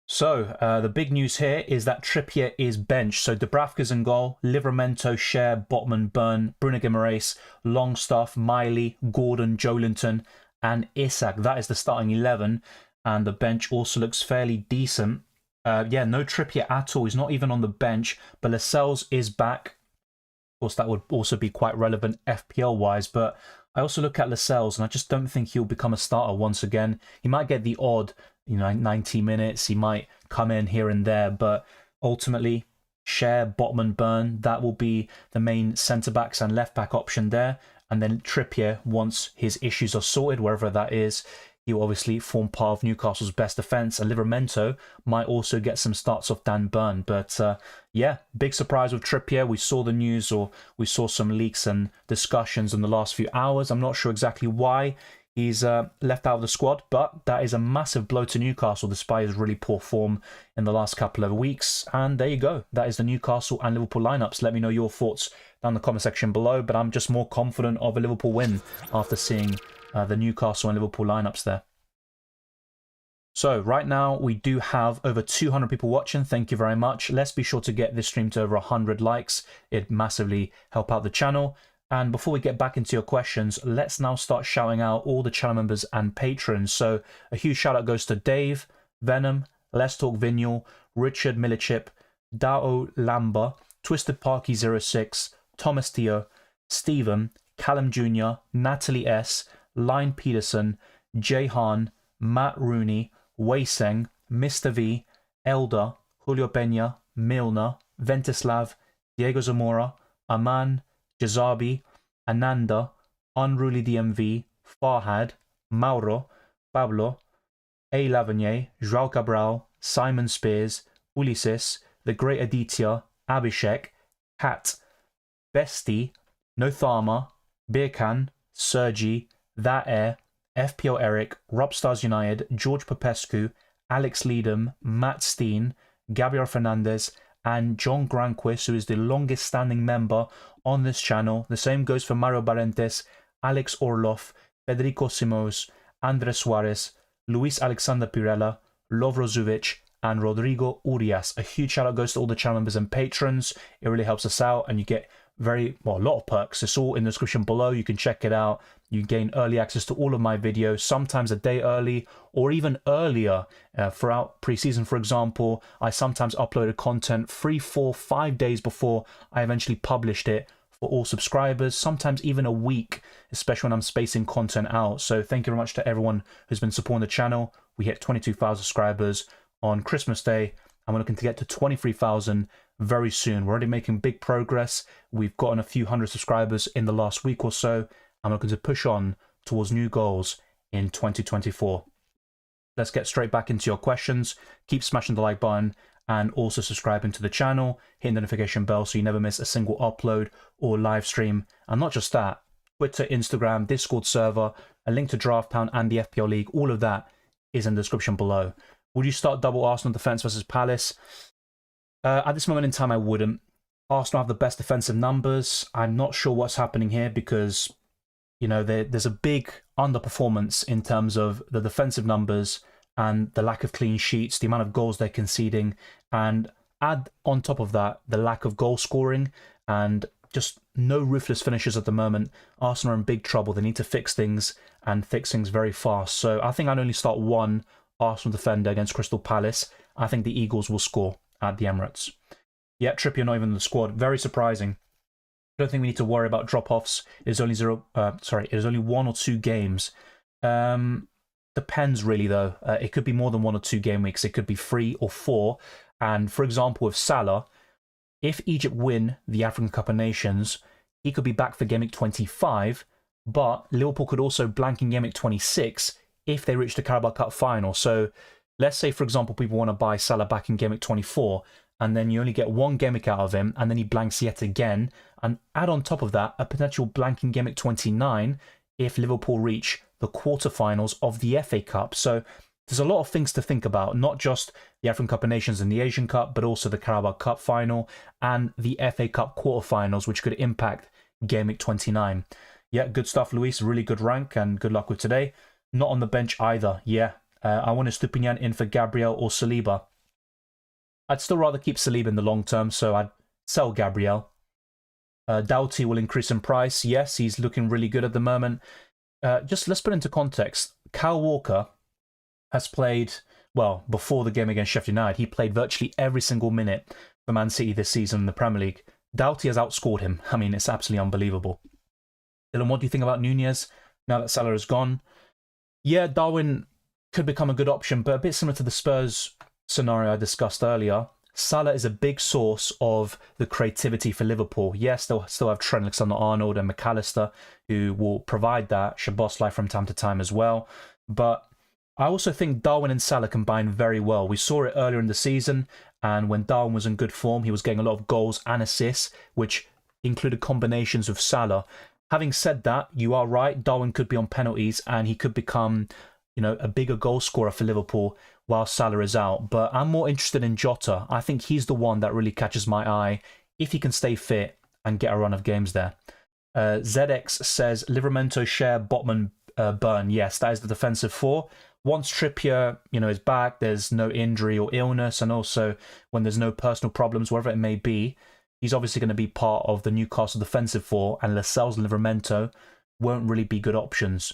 So the big news here is that Trippier is benched. So Dubravka's in goal, Livramento, Cher, Botman, Byrne, Bruno Guimaraes, Longstaff, Miley, Gordon, Joelinton, and Isak. That is the starting 11. And the bench also looks fairly decent. Yeah, no Trippier at all. He's not even on the bench. But Lascelles is back. Of course, that would also be quite relevant FPL-wise. But I also look at Lascelles, and I just don't think he'll become a starter once again. He might get the odd, 90 minutes. He might come in here and there. But ultimately, Cher, Botman, Byrne, that will be the main centre-backs and left-back option there. And then Trippier, once his issues are sorted, wherever that is, He will obviously form part of Newcastle's best defence, and Livramento might also get some starts off Dan Burn. But yeah, big surprise with Trippier. We saw the news, or we saw some leaks and discussions in the last few hours. I'm not sure exactly why he's left out of the squad, but that is a massive blow to Newcastle despite his really poor form in the last couple of weeks. And there you go. That is the Newcastle and Liverpool lineups. Let me know your thoughts down in the comment section below, but I'm just more confident of a Liverpool win after seeing the Newcastle and Liverpool lineups there. So right now we do have over 200 people watching. Thank you very much. Let's be sure to get this stream to over 100 likes. It'd massively help out the channel. And before we get back into your questions, let's now start shouting out all the channel members and patrons. So a huge shout out goes to Dave, Venom, Let's Talk Vinyl, Richard Milichip, Dao Lamba, Twisted Parky 06, Thomas Teo, Stephen, Callum Jr., Natalie S, Line Peterson, Jay Han, Matt Rooney, Waiseng, Mr. V, Elder, Julio Peña, Milner, Ventislav, Diego Zamora, Aman, Jazabi, Ananda, Unruly DMV, Farhad, Mauro, Pablo, A. Lavanier, João Cabral, Simon Spears, Ulysses, The Great Aditya, Abhishek, Kat, Bestie, Nothama, Birkan, Sergi, That Air, FPL Eric, Robstars United, George Popescu, Alex Leadham, Matt Steen, Gabriel Fernandez, and John Granquist, who is the longest standing member on this channel. The same goes for Mario Barentes, Alex Orloff, Federico Simos, Andres Suarez, Luis Alexander Pirella, Lovro Zuvic, and Rodrigo Urias. A huge shout out goes to all the channel members and patrons. It really helps us out, and you get a lot of perks. It's all in the description below. You can check it out. You gain early access to all of my videos, sometimes a day early or even earlier. Throughout preseason, for example, I sometimes uploaded content 3, 4, 5 days before I eventually published it for all subscribers, sometimes even a week, especially when I'm spacing content out. So thank you very much to everyone who's been supporting the channel. We hit 22,000 subscribers on Christmas Day, and we're looking to get to 23,000 very soon. We're already making big progress. We've gotten a few hundred subscribers in the last week or so. I'm looking to push on towards new goals in 2024. Let's get straight back into your questions. Keep smashing the like button and also subscribing to the channel. Hit the notification bell so you never miss a single upload or live stream. And not just that, Twitter, Instagram, Discord server, a link to Draft Town and the FPL League, all of that is in the description below. Would you start double Arsenal defence versus Palace? At this moment in time, I wouldn't. Arsenal have the best defensive numbers. I'm not sure what's happening here because, you know, there's a big underperformance in terms of the defensive numbers and the lack of clean sheets, the amount of goals they're conceding, and add on top of that the lack of goal scoring and just no ruthless finishes at the moment. Arsenal are in big trouble. They need to fix things and fix things very fast. So I think I'd only start one Arsenal defender against Crystal Palace. I think the Eagles will score at the Emirates. Yeah, Trippier not even in the squad. Very surprising. I don't think we need to worry about drop-offs. It is only it is only 1 or 2 games. Depends really though. It could be more than 1 or 2 game weeks. It could be 3 or 4. And for example, with Salah, if Egypt win the African Cup of Nations, he could be back for Game Week 25. But Liverpool could also blank in Game Week 26 if they reach the Carabao Cup final. So let's say, for example, people want to buy Salah back in Game Week 24, and then you only get 1 game week out of him, and then he blanks yet again, and add on top of that a potential blank in Game Week 29 if Liverpool reach the quarterfinals of the FA Cup. So there's a lot of things to think about, not just the African Cup of Nations and the Asian Cup, but also the Carabao Cup final and the FA Cup quarterfinals, which could impact Game Week 29. Yeah, good stuff, Luis. Really good rank, and good luck with today. Not on the bench either. Yeah, I want Stupinian in for Gabriel or Saliba. I'd still rather keep Saliba in the long term, so I'd sell Gabriel. Doughty will increase in price. Yes, he's looking really good at the moment. Just let's put into context. Kyle Walker has played, well, before the game against Sheffield United, he played virtually every single minute for Man City this season in the Premier League. Doughty has outscored him. I mean, it's absolutely unbelievable. Dylan, what do you think about Nunez now that Salah is gone? Yeah, Darwin could become a good option, but a bit similar to the Spurs scenario I discussed earlier. Salah is a big source of the creativity for Liverpool. Yes, they'll still have Trent Alexander-Arnold and McAllister who will provide that, Szoboszlai from time to time as well. But I also think Darwin and Salah combine very well. We saw it earlier in the season, and when Darwin was in good form, he was getting a lot of goals and assists, which included combinations with Salah. Having said that, you are right, Darwin could be on penalties, and he could become, a bigger goal scorer for Liverpool while Salah is out. But I'm more interested in Jota. I think he's the one that really catches my eye if he can stay fit and get a run of games there. ZX says, Livramento, Share, Botman, Burn. Yes, that is the defensive four. Once Trippier, is back, there's no injury or illness, and also when there's no personal problems, wherever it may be, he's obviously going to be part of the Newcastle defensive four, and Lascelles and Livramento won't really be good options.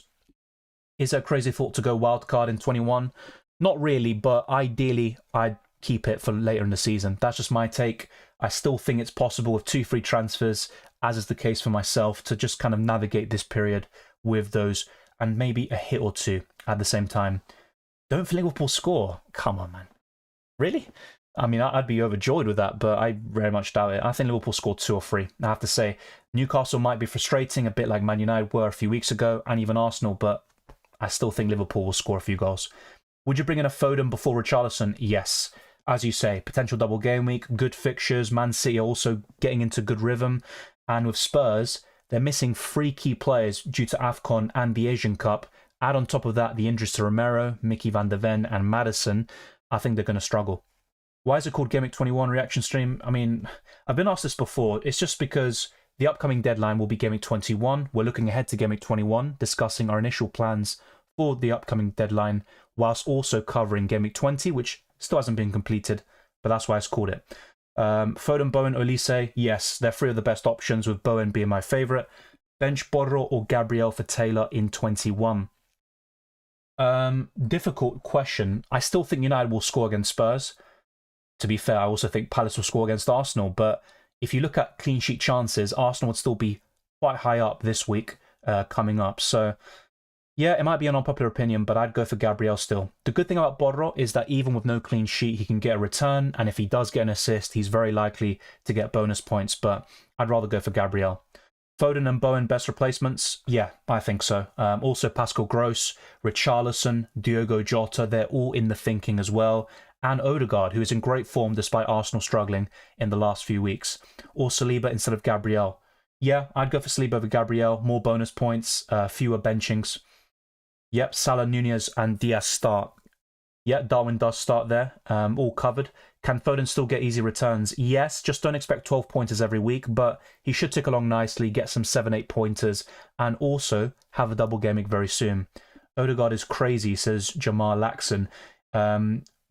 Is that a crazy thought to go wildcard in 21? Not really, but ideally I'd keep it for later in the season. That's just my take. I still think it's possible with 2 free transfers, as is the case for myself, to just kind of navigate this period with those and maybe a hit or two at the same time. Don't think Liverpool score? Come on, man. Really? I mean, I'd be overjoyed with that, but I very much doubt it. I think Liverpool scored 2 or 3. I have to say, Newcastle might be frustrating, a bit like Man United were a few weeks ago, and even Arsenal, but I still think Liverpool will score a few goals. Would you bring in a Foden before Richarlison? Yes. As you say, potential double game week, good fixtures. Man City are also getting into good rhythm. And with Spurs, they're missing 3 key players due to AFCON and the Asian Cup. Add on top of that the injuries to Romero, Mickey van der Ven and Maddison. I think they're going to struggle. Why is it called Gameweek 21 reaction stream? I mean, I've been asked this before. It's just because the upcoming deadline will be Gameweek 21. We're looking ahead to Gameweek 21, discussing our initial plans for the upcoming deadline, whilst also covering Gameweek 20, which still hasn't been completed, but that's why it's called it. Foden, Bowen, Olise, yes, they're 3 of the best options, with Bowen being my favourite. Bench Borro or Gabriel for Taylor in 21. Difficult question. I still think United will score against Spurs. To be fair, I also think Palace will score against Arsenal, but if you look at clean sheet chances, Arsenal would still be quite high up this week coming up. So, yeah, it might be an unpopular opinion, but I'd go for Gabriel still. The good thing about Borro is that even with no clean sheet, he can get a return, and if he does get an assist, he's very likely to get bonus points, but I'd rather go for Gabriel. Foden and Bowen, best replacements? Yeah, I think so. Also, Pascal Gross, Richarlison, Diogo Jota, they're all in the thinking as well. And Odegaard, who is in great form despite Arsenal struggling in the last few weeks. Or Saliba instead of Gabriel. Yeah, I'd go for Saliba over Gabriel. More bonus points, fewer benchings. Yep, Salah, Nunez and Diaz start. Yeah, Darwin does start there. All covered. Can Foden still get easy returns? Yes, just don't expect 12 pointers every week, but he should tick along nicely, get some 7-8 pointers, and also have a double game week very soon. Odegaard is crazy, says Jamal Laxon.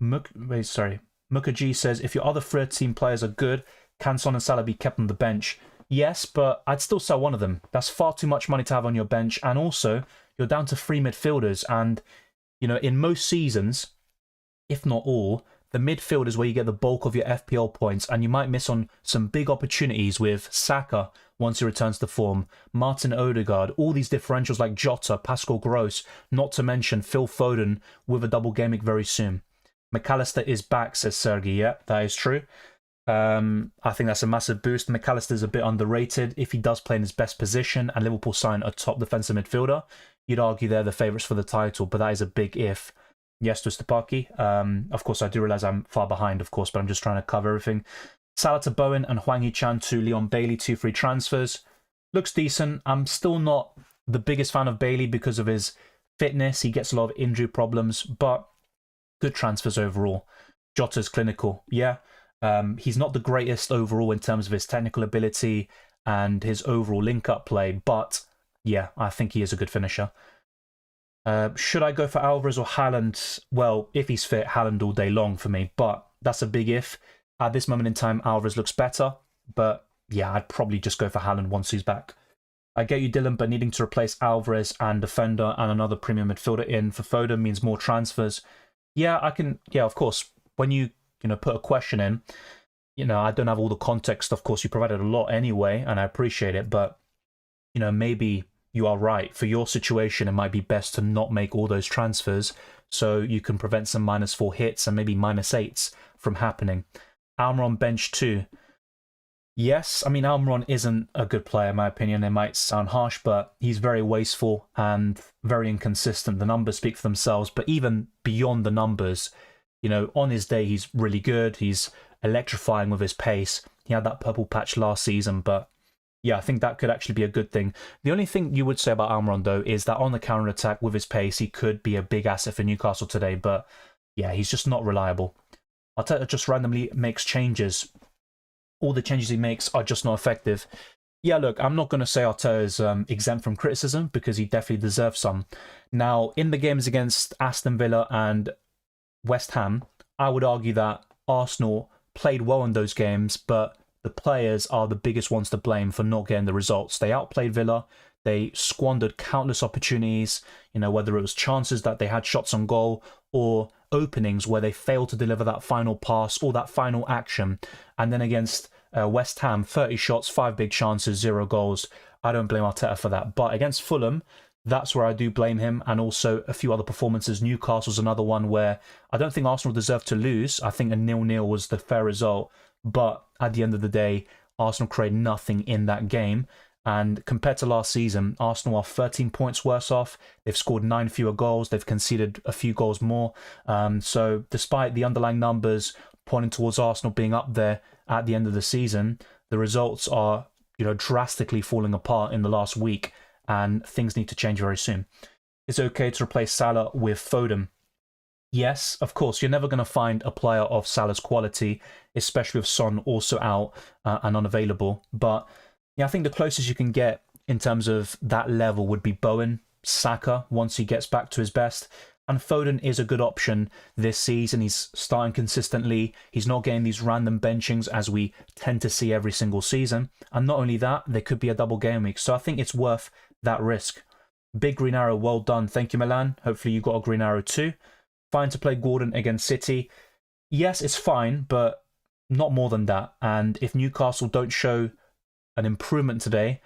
Mukherjee says, if your other 13 players are good, can Son and Salah be kept on the bench? Yes, but I'd still sell one of them. That's far too much money to have on your bench, and also, you're down to 3 midfielders, and, in most seasons, if not all, the midfield is where you get the bulk of your FPL points, and you might miss on some big opportunities with Saka once he returns to form, Martin Odegaard, all these differentials like Jota, Pascal Gross, not to mention Phil Foden with a double game week very soon. McAllister is back, says Sergey. Yeah, that is true. I think that's a massive boost. McAllister's a bit underrated. If he does play in his best position and Liverpool sign a top defensive midfielder, you'd argue they're the favourites for the title, but that is a big if. Yes, to Stupaki. Of course, I do realise I'm far behind, of course, but I'm just trying to cover everything. Salah to Bowen and Hwang Hee-chan to Leon Bailey, 2 free transfers. Looks decent. I'm still not the biggest fan of Bailey because of his fitness. He gets a lot of injury problems, but good transfers overall. Jota's clinical. Yeah, he's not the greatest overall in terms of his technical ability and his overall link-up play, but yeah, I think he is a good finisher. Should I go for Alvarez or Haaland? Well, if he's fit, Haaland all day long for me, but that's a big if. At this moment in time, Alvarez looks better, but yeah, I'd probably just go for Haaland once he's back. I get you, Dylan, but needing to replace Alvarez and defender and another premium midfielder in for Foden means more transfers. Yeah, I can. Yeah, of course. When you put a question in, I don't have all the context. Of course, you provided a lot anyway, and I appreciate it. But maybe you are right. For your situation, it might be best to not make all those transfers, so you can prevent some -4 hits and maybe -8s from happening. Almiron bench 2. Yes, I mean, Almiron isn't a good player, in my opinion. It might sound harsh, but he's very wasteful and very inconsistent. The numbers speak for themselves, but even beyond the numbers, on his day, he's really good. He's electrifying with his pace. He had that purple patch last season, but yeah, I think that could actually be a good thing. The only thing you would say about Almiron, though, is that on the counter-attack with his pace, he could be a big asset for Newcastle today, but yeah, he's just not reliable. Arteta just randomly makes changes. All the changes he makes are just not effective. Yeah, look, I'm not going to say Arteta is exempt from criticism because he definitely deserves some. Now, in the games against Aston Villa and West Ham, I would argue that Arsenal played well in those games, but the players are the biggest ones to blame for not getting the results. They outplayed Villa. They squandered countless opportunities, whether it was chances that they had shots on goal or openings where they failed to deliver that final pass or that final action. And then against West Ham, 30 shots, 5 big chances, 0 goals. I don't blame Arteta for that. But against Fulham, that's where I do blame him, and also a few other performances. Newcastle's another one where I don't think Arsenal deserved to lose. I think a 0-0 was the fair result. But at the end of the day, Arsenal created nothing in that game. And compared to last season, Arsenal are 13 points worse off. They've scored 9 fewer goals. They've conceded a few goals more. So despite the underlying numbers pointing towards Arsenal being up there at the end of the season, the results are, drastically falling apart in the last week, and things need to change very soon. It's okay to replace Salah with Foden. Yes, of course, you're never going to find a player of Salah's quality, especially with Son also out and unavailable. But yeah, I think the closest you can get in terms of that level would be Bowen, Saka, once he gets back to his best. And Foden is a good option this season. He's starting consistently. He's not getting these random benchings as we tend to see every single season. And not only that, there could be a double game week. So I think it's worth that risk. Big green arrow, well done. Thank you, Milan. Hopefully you got a green arrow too. Fine to play Gordon against City. Yes, it's fine, but not more than that. And if Newcastle don't show an improvement today,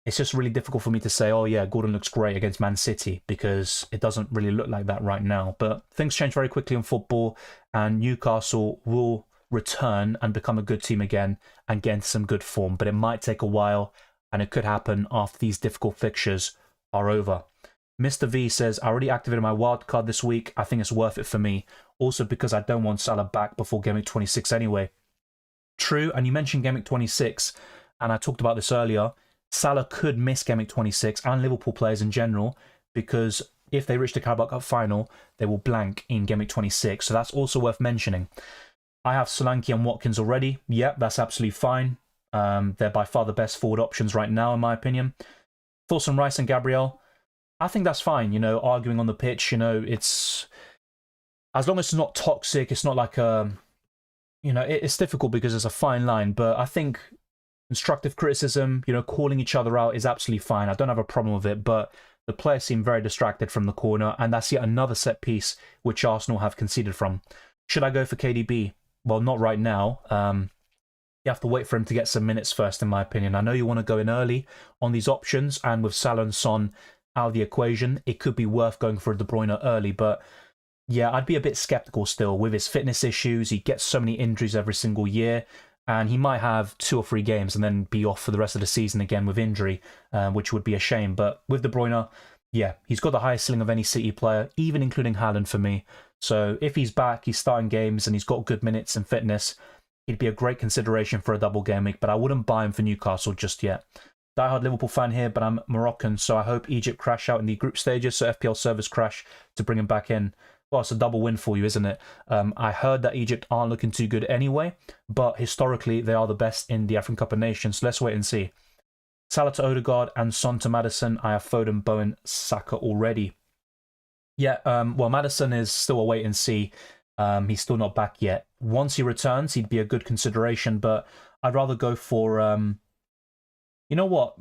it's just really difficult for me to say, oh yeah, Gordon looks great against Man City, because it doesn't really look like that right now. But things change very quickly in football, and Newcastle will return and become a good team again and get into some good form. But it might take a while, and it could happen after these difficult fixtures are over. Mr. V says, I already activated my wildcard this week. I think it's worth it for me. Also because I don't want Salah back before Game Week 26 anyway. True, and you mentioned Game Week 26, and I talked about this earlier. Salah could miss Game Week 26, and Liverpool players in general, because if they reach the Carabao Cup final, they will blank in Game Week 26. So that's also worth mentioning. I have Solanke and Watkins already. Yep, that's absolutely fine. They're by far the best forward options right now, in my opinion. Thorson Rice and Gabriel, I think that's fine, arguing on the pitch, it's, as long as it's not toxic, it's not like it's difficult because there's a fine line, but I think constructive criticism, calling each other out is absolutely fine. I don't have a problem with it, but the players seem very distracted from the corner, and that's yet another set piece which Arsenal have conceded from. Should I go for KDB? Well, not right now. You have to wait for him to get some minutes first, in my opinion. I know you want to go in early on these options, and with Salah and Son out of the equation, it could be worth going for De Bruyne early, but yeah, I'd be a bit skeptical still with his fitness issues. He gets so many injuries every single year, and he might have 2 or 3 games and then be off for the rest of the season again with injury, which would be a shame. But with De Bruyne, yeah, he's got the highest ceiling of any City player, even including Haaland for me. So if he's back, he's starting games, and he's got good minutes and fitness, he'd be a great consideration for a double game week, but I wouldn't buy him for Newcastle just yet. Diehard Liverpool fan here, but I'm Moroccan, so I hope Egypt crash out in the group stages, so FPL servers crash to bring him back in. Well, it's a double win for you, isn't it? I heard that Egypt aren't looking too good anyway, but historically they are the best in the African Cup of Nations, so let's wait and see. Salah to Odegaard and Son to Maddison. I have Foden, Bowen, Saka already. Yeah, well, Maddison is still a wait and see. He's still not back yet. Once he returns, he'd be a good consideration, but I'd rather go for... you know what?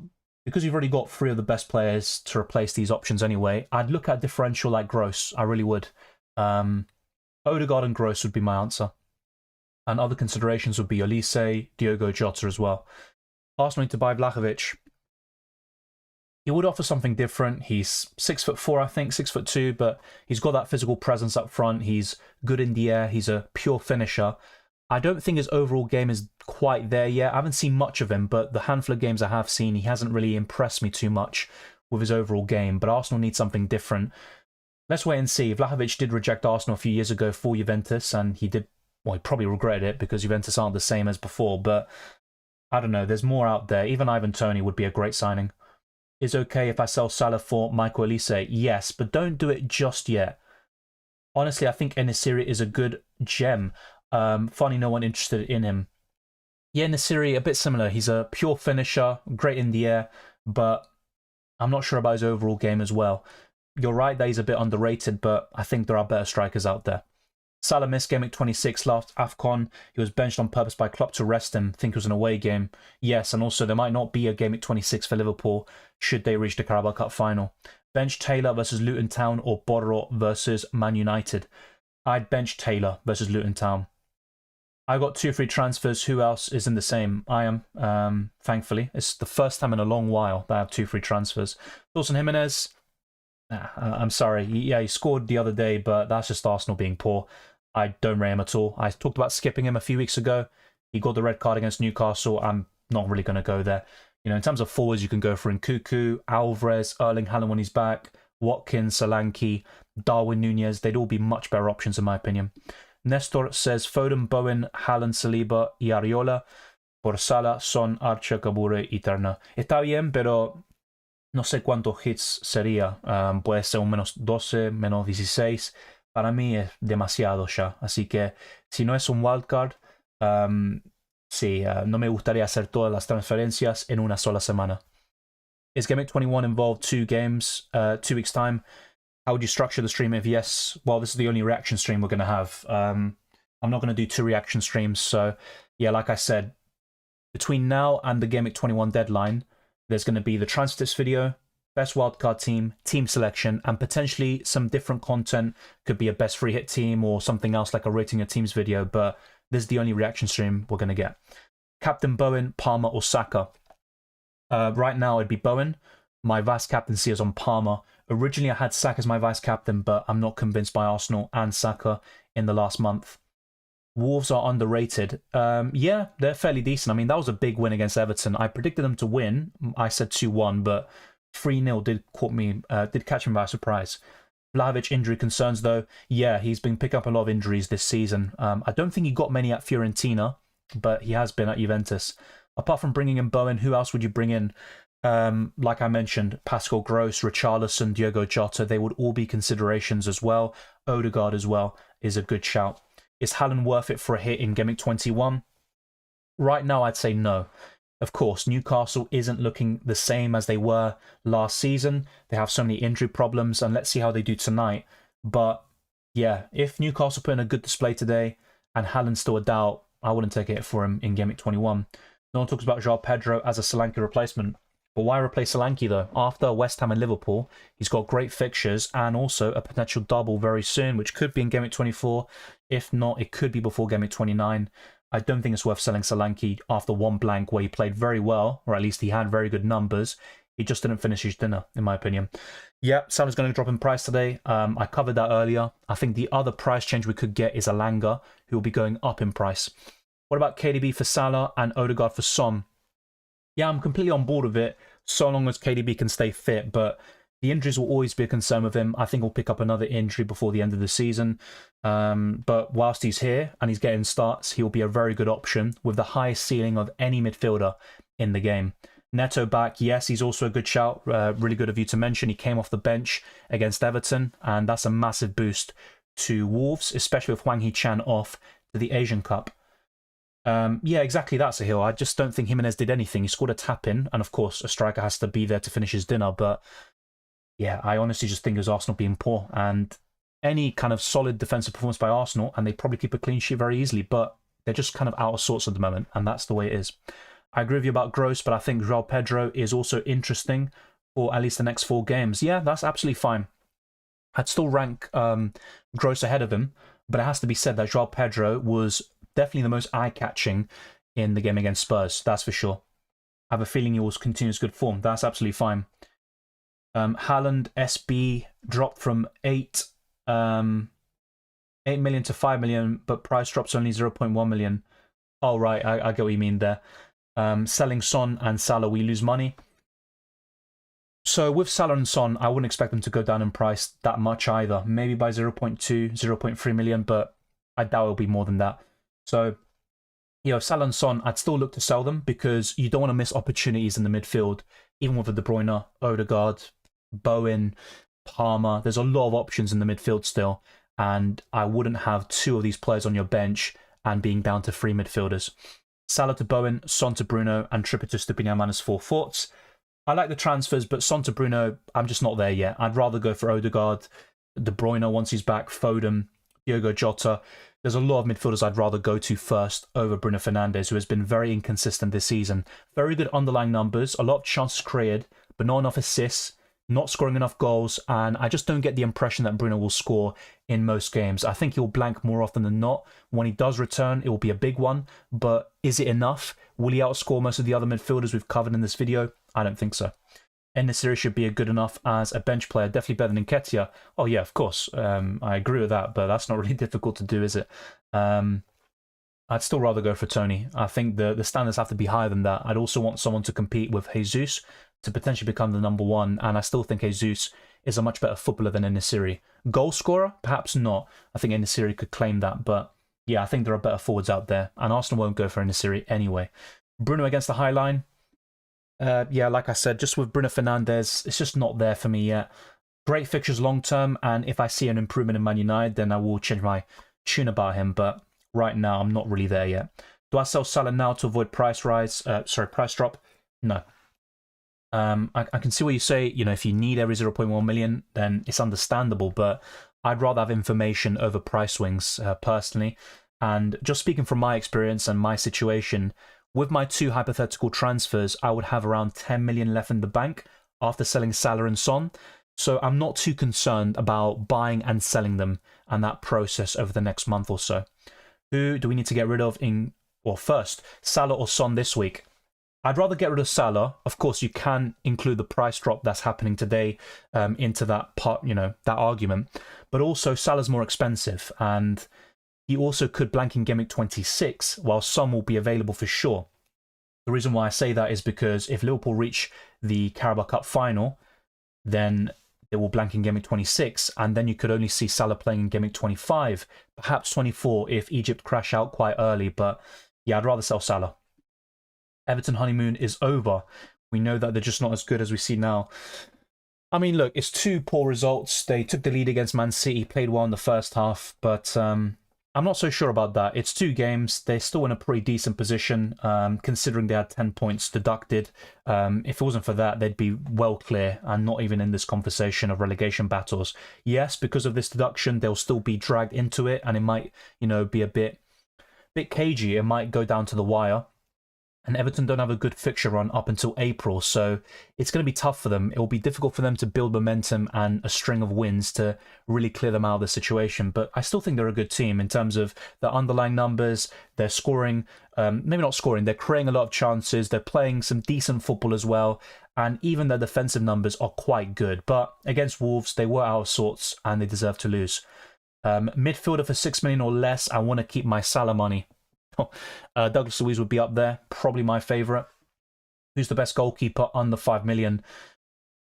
Because you've already got 3 of the best players to replace these options anyway, I'd look at differential like Gross. I really would. Odegaard and Gross would be my answer. And other considerations would be Olise, Diogo Jota as well. Arsenal need to buy Vlahovic. He would offer something different. He's 6'4", I think, 6'2", but he's got that physical presence up front. He's good in the air. He's a pure finisher. I don't think his overall game is quite there yet. I haven't seen much of him, but the handful of games I have seen, he hasn't really impressed me too much with his overall game. But Arsenal need something different. Let's wait and see. Vlahovic did reject Arsenal a few years ago for Juventus, and he did, well, he probably regretted it because Juventus aren't the same as before. But I don't know, there's more out there. Even Ivan Toney would be a great signing. Is okay if I sell Salah for Michael Olise? Yes, but don't do it just yet. Honestly, I think En-Nesyri is a good gem. Funny no one interested in him. Yeah, En-Nesyri, a bit similar. He's a pure finisher, great in the air, but I'm not sure about his overall game as well. You're right that he's a bit underrated, but I think there are better strikers out there. Salah missed Game Week 26 last AFCON. He was benched on purpose by Klopp to rest him. Think it was an away game. Yes, and also there might not be a Game Week 26 for Liverpool should they reach the Carabao Cup final. Bench Taylor versus Luton Town or Borro versus Man United. I'd bench Taylor versus Luton Town. I got 2 free transfers. Who else is in the same? I am, thankfully. It's the first time in a long while that I have 2 free transfers. Dawson Jimenez. I'm sorry. He scored the other day, but that's just Arsenal being poor. I don't rate him at all. I talked about skipping him a few weeks ago. He got the red card against Newcastle. I'm not really going to go there. You know, in terms of forwards, you can go for Nkunku, Alvarez, Erling Haaland when he's back, Watkins, Solanke, Darwin Nunez. They'd all be much better options in my opinion. Nestor says Foden, Bowen, Haaland, Saliba y Ariola por Salah, Son, Archer, Kabure y Turner. Está bien, pero no sé cuántos hits sería. Puede ser un menos 12, menos 16. Para mí es demasiado ya. Así que si no es un wildcard, sí, no me gustaría hacer todas las transferencias en una sola semana. Is Game Week 21 involved 2 games, 2 weeks' time? How would you structure the stream if yes? Well, this is the only reaction stream we're going to have. I'm not going to do 2 reaction streams. So, yeah, like I said, between now and the Game Week 21 deadline, there's going to be the transfer tips video, best wildcard team, team selection, and potentially some different content. Could be a best free hit team or something else like a rating your teams video, but this is the only reaction stream we're going to get. Captain Bowen, Palmer, or Saka? Right now, it'd be Bowen. My vice captaincy is on Palmer. Originally, I had Saka as my vice captain, but I'm not convinced by Arsenal and Saka in the last month. Wolves are underrated. Yeah, they're fairly decent. I mean, that was a big win against Everton. I predicted them to win. I said 2-1, but 3-0 did catch me by surprise. Vlahovic injury concerns, though. Yeah, he's been picking up a lot of injuries this season. I don't think he got many at Fiorentina, but he has been at Juventus. Apart from bringing in Bowen, who else would you bring in? Like I mentioned, Pascal Gross, Richarlison, Diogo Jota, they would all be considerations as well. Odegaard as well is a good shout. Is Haaland worth it for a hit in Game Week 21? Right now, I'd say no. Of course, Newcastle isn't looking the same as they were last season. They have so many injury problems, and let's see how they do tonight. But yeah, if Newcastle put in a good display today and Haaland's still a doubt, I wouldn't take a hit for him in Game Week 21. No one talks about João Pedro as a Solanke replacement. But why replace Solanke though? After West Ham and Liverpool, he's got great fixtures and also a potential double very soon, which could be in Game Week 24. If not, it could be before Game Week 29. I don't think it's worth selling Solanke after one blank where he played very well, or at least he had very good numbers. He just didn't finish his dinner, in my opinion. Yeah, Salah's going to drop in price today. I covered that earlier. I think the other price change we could get is Alanga, who will be going up in price. What about KDB for Salah and Odegaard for Son? Yeah, I'm completely on board with it, so long as KDB can stay fit, but the injuries will always be a concern with him. I think he'll pick up another injury before the end of the season. But whilst he's here and he's getting starts, he'll be a very good option with the highest ceiling of any midfielder in the game. Neto back, yes, he's also a good shout. Really good of you to mention. He came off the bench against Everton, and that's a massive boost to Wolves, especially with Hwang Hee-chan off to the Asian Cup. Yeah, exactly, that's a hill. I just don't think Jimenez did anything. He scored a tap-in, and of course, a striker has to be there to finish his dinner, but yeah, I honestly just think it was Arsenal being poor, and any kind of solid defensive performance by Arsenal, and they probably keep a clean sheet very easily, but they're just kind of out of sorts at the moment, and that's the way it is. I agree with you about Gross, but I think João Pedro is also interesting for at least the next 4 games. Yeah, that's absolutely fine. I'd still rank Gross ahead of him, but it has to be said that João Pedro was definitely the most eye-catching in the game against Spurs, that's for sure. I have a feeling he will continue his good form. That's absolutely fine. Haaland SB dropped from 8 8 million to 5 million, but price drops only 0.1 million. Oh, right, I get what you mean there. Selling Son and Salah, we lose money. So with Salah and Son, I wouldn't expect them to go down in price that much either. Maybe by 0.2, 0.3 million, but I doubt it'll be more than that. So, you know, Salah and Son, I'd still look to sell them because you don't want to miss opportunities in the midfield, even with the De Bruyne, Odegaard, Bowen, Palmer. There's a lot of options in the midfield still, and I wouldn't have two of these players on your bench and being down to three midfielders. Salah to Bowen, Son to Bruno, and Trippier to Stupinian minus 4 thoughts. I like the transfers, but Son to Bruno, I'm just not there yet. I'd rather go for Odegaard, De Bruyne once he's back, Foden, Diogo Jota. There's a lot of midfielders I'd rather go to first over Bruno Fernandes, who has been very inconsistent this season. Very good underlying numbers, a lot of chances created, but not enough assists, not scoring enough goals, and I just don't get the impression that Bruno will score in most games. I think he'll blank more often than not. When he does return, it will be a big one, but is it enough? Will he outscore most of the other midfielders we've covered in this video? I don't think so. En-Nesyri should be good enough as a bench player, definitely better than Nketiah. Oh yeah, of course, I agree with that, but that's not really difficult to do, is it? I'd still rather go for Tony. I think the standards have to be higher than that. I'd also want someone to compete with Jesus to potentially become the number one, and I still think Jesus is a much better footballer than En-Nesyri. Goal scorer? Perhaps not. I think En-Nesyri could claim that, but yeah, I think there are better forwards out there, and Arsenal won't go for En-Nesyri anyway. Bruno against the high line? Yeah, like I said, just with Bruno Fernandes, it's just not there for me yet. Great fixtures long term, and if I see an improvement in Man United, then I will change my tune about him, but right now I'm not really there yet. Do I sell Salah now to avoid price drop? No. I can see what you say. You know, if you need every 0.1 million, then it's understandable, but I'd rather have information over price swings personally. And just speaking from my experience and my situation, with my two hypothetical transfers, I would have around 10 million left in the bank after selling Salah and Son. So I'm not too concerned about buying and selling them and that process over the next month or so. Who do we need to get rid of first, Salah or Son this week? I'd rather get rid of Salah. Of course, you can include the price drop that's happening today into that part, that argument. But also, Salah's more expensive, and he also could blank in Gameweek 26, while Son will be available for sure. The reason why I say that is because if Liverpool reach the Carabao Cup final, then they will blank in Gameweek 26, and then you could only see Salah playing in Gameweek 25, perhaps 24 if Egypt crash out quite early. But yeah, I'd rather sell Salah. Everton honeymoon is over. We know that they're just not as good as we see now. I mean, look, it's two poor results. They took the lead against Man City, played well in the first half, but I'm not so sure about that. It's 2 games. They're still in a pretty decent position, considering they had 10 points deducted. If it wasn't for that, they'd be well clear and not even in this conversation of relegation battles. Yes, because of this deduction, they'll still be dragged into it, and it might, be a bit cagey. It might go down to the wire. And Everton don't have a good fixture run up until April, so it's going to be tough for them. It will be difficult for them to build momentum and a string of wins to really clear them out of the situation. But I still think they're a good team in terms of their underlying numbers. They're scoring, maybe not scoring, they're creating a lot of chances. They're playing some decent football as well. And even their defensive numbers are quite good. But against Wolves, they were out of sorts and they deserve to lose. Midfielder for 6 million or less, I want to keep my Salah money. Douglas Luiz would be up there, probably my favourite. Who's the best goalkeeper under 5 million?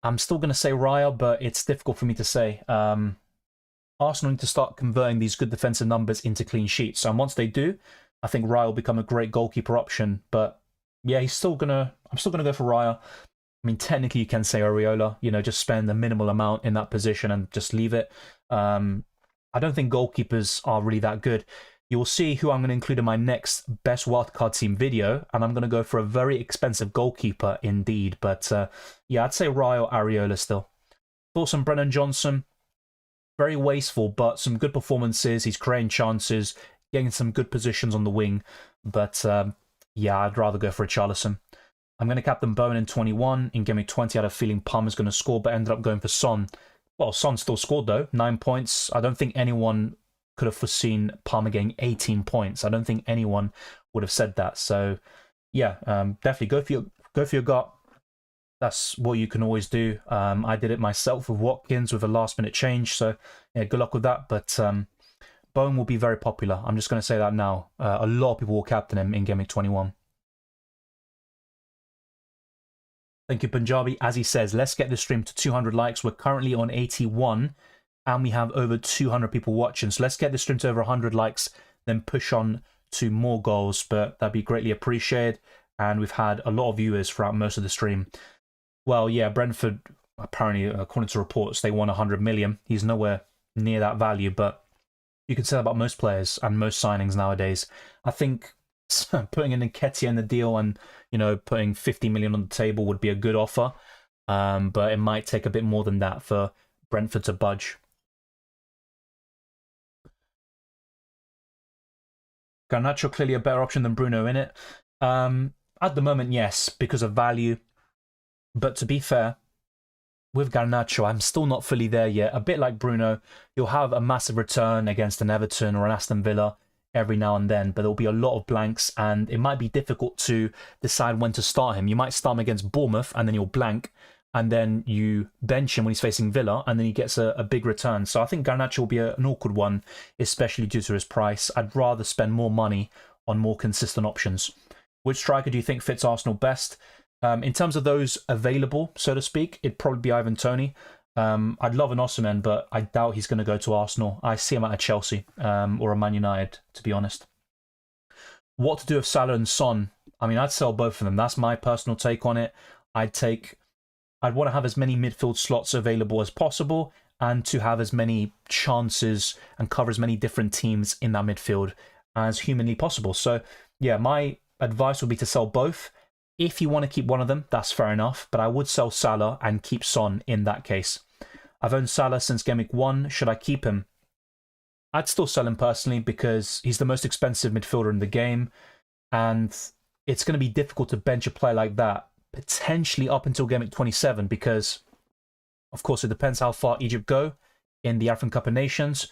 I'm still going to say Raya, but it's difficult for me to say. Arsenal need to start converting these good defensive numbers into clean sheets, and once they do, I think Raya will become a great goalkeeper option. But yeah, I'm still gonna go for Raya. I mean, technically you can say Areola, just spend a minimal amount in that position and just leave it. I don't think goalkeepers are really that good. You'll see who I'm going to include in my next best wildcard team video, and I'm going to go for a very expensive goalkeeper indeed. But yeah, I'd say Raya or Areola still. Thoughts on Brennan Johnson? Very wasteful, but some good performances. He's creating chances, getting some good positions on the wing. But yeah, I'd rather go for Richarlison. I'm going to captain Bowen in 21. In Gameweek 20, I had a feeling Palmer's going to score, but ended up going for Son. Well, Son still scored though, 9 points. I don't think anyone could have foreseen Palmer getting 18 points. I don't think anyone would have said that. So yeah, definitely go for your gut. That's what you can always do. I did it myself with Watkins with a last minute change. So yeah, good luck with that. But Bowen will be very popular. I'm just going to say that now. A lot of people will captain him in Game Week 21. Thank you, Punjabi. As he says, let's get this stream to 200 likes. We're currently on 81, and we have over 200 people watching. So let's get this stream to over 100 likes, then push on to more goals. But that'd be greatly appreciated. And we've had a lot of viewers throughout most of the stream. Well, yeah, Brentford, apparently, according to reports, they won 100 million. He's nowhere near that value, but you can say that about most players and most signings nowadays. I think putting in Nketiah in the deal and, you know, putting 50 million on the table would be a good offer, but it might take a bit more than that for Brentford to budge. Garnacho clearly a better option than Bruno in it. At the moment, yes, because of value. But to be fair, with Garnacho, I'm still not fully there yet. A bit like Bruno, you'll have a massive return against an Everton or an Aston Villa every now and then, but there'll be a lot of blanks, and it might be difficult to decide when to start him. You might start him against Bournemouth, and then you'll blank, and then you bench him when he's facing Villa, and then he gets a big return. So I think Garnacho will be an awkward one, especially due to his price. I'd rather spend more money on more consistent options. Which striker do you think fits Arsenal best? In terms of those available, so to speak, it'd probably be Ivan Toney. I'd love an Osimhen, but I doubt he's going to go to Arsenal. I see him at a Chelsea or a Man United, to be honest. What to do with Salah and Son? I mean, I'd sell both of them. That's my personal take on it. I'd want to have as many midfield slots available as possible, and to have as many chances and cover as many different teams in that midfield as humanly possible. So, yeah, my advice would be to sell both. If you want to keep one of them, that's fair enough, but I would sell Salah and keep Son in that case. I've owned Salah since Game Week 1. Should I keep him? I'd still sell him personally because he's the most expensive midfielder in the game, and it's going to be difficult to bench a player like that, potentially up until Game Week 27, because, of course, it depends how far Egypt go in the African Cup of Nations.